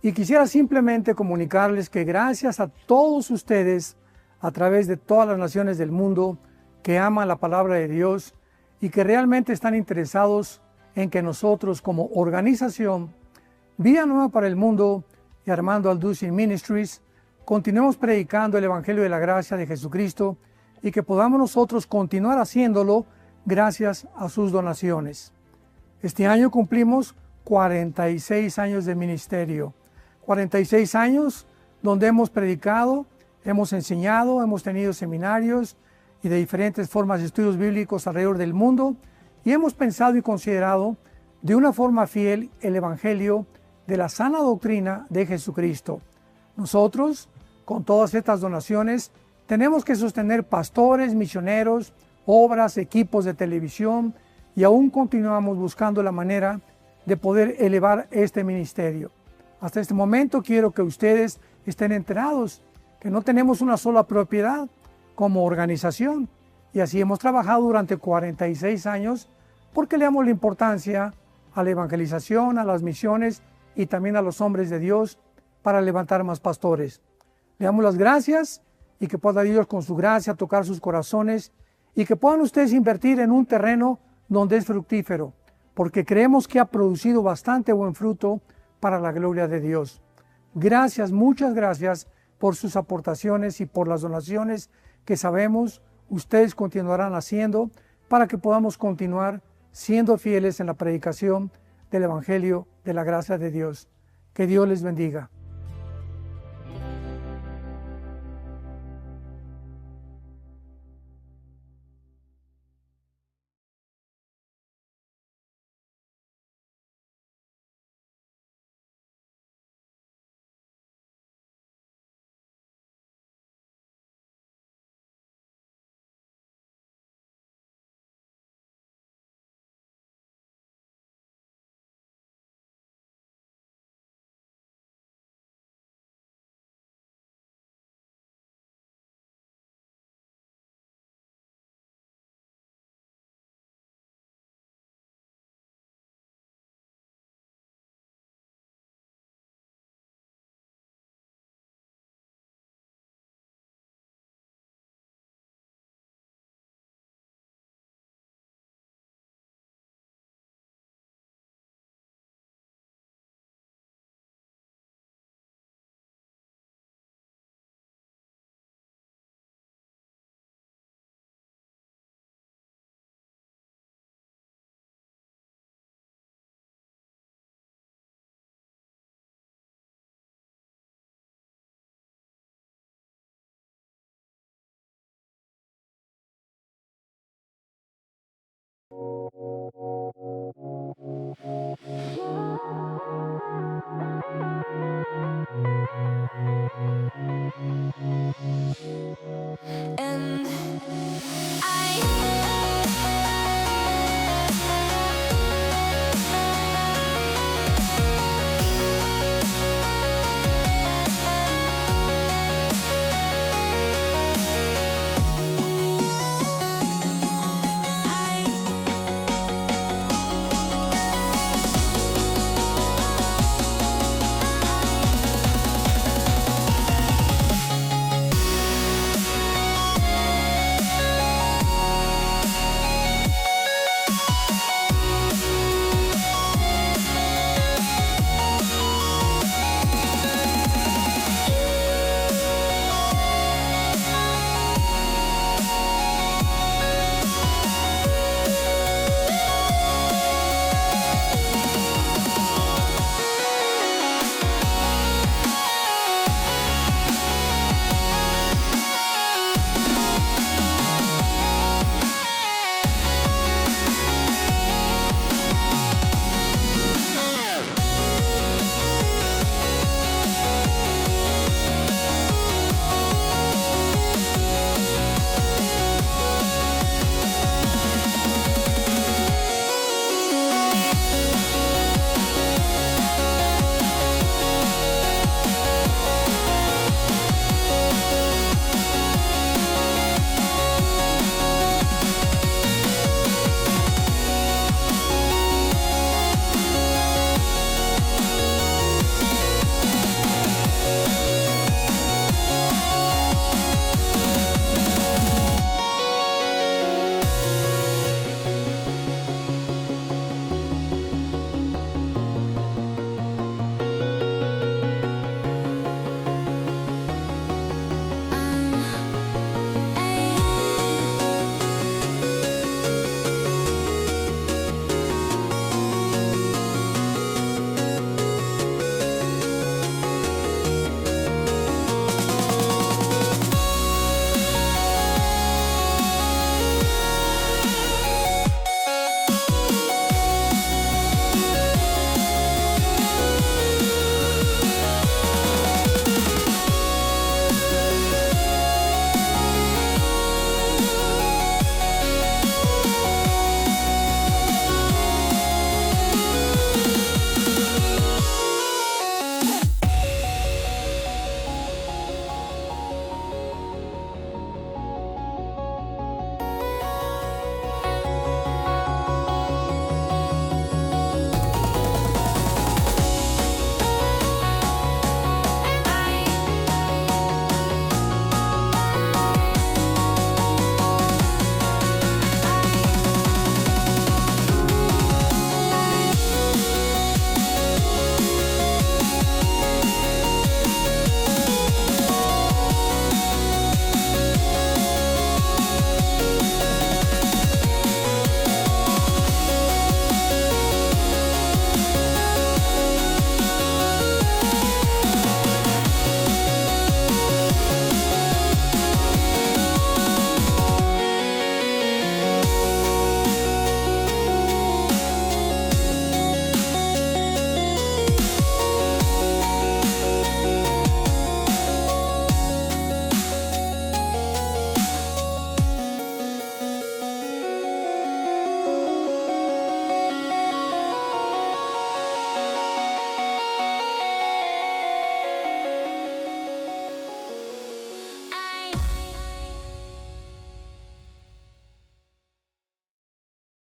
y quisiera simplemente comunicarles que gracias a todos ustedes a través de todas las naciones del mundo que aman la palabra de Dios y que realmente están interesados en que nosotros como organización Vida Nueva para el Mundo y Armando Alducin Ministries continuemos predicando el Evangelio de la Gracia de Jesucristo y que podamos nosotros continuar haciéndolo gracias a sus donaciones. Este año cumplimos 46 años de ministerio, 46 años donde hemos predicado, hemos enseñado, hemos tenido seminarios y de diferentes formas de estudios bíblicos alrededor del mundo y hemos pensado y considerado de una forma fiel el Evangelio de la sana doctrina de Jesucristo. Nosotros, con todas estas donaciones, tenemos que sostener pastores, misioneros, obras, equipos de televisión y aún continuamos buscando la manera de poder elevar este ministerio. Hasta este momento quiero que ustedes estén enterados que no tenemos una sola propiedad como organización y así hemos trabajado durante 46 años porque le damos la importancia a la evangelización, a las misiones y también a los hombres de Dios para levantar más pastores. Le damos las gracias y que pueda Dios con su gracia tocar sus corazones y que puedan ustedes invertir en un terreno donde es fructífero, porque creemos que ha producido bastante buen fruto para la gloria de Dios. Gracias, muchas gracias por sus aportaciones y por las donaciones que sabemos ustedes continuarán haciendo para que podamos continuar siendo fieles en la predicación del Evangelio de la gracia de Dios. Que Dios les bendiga.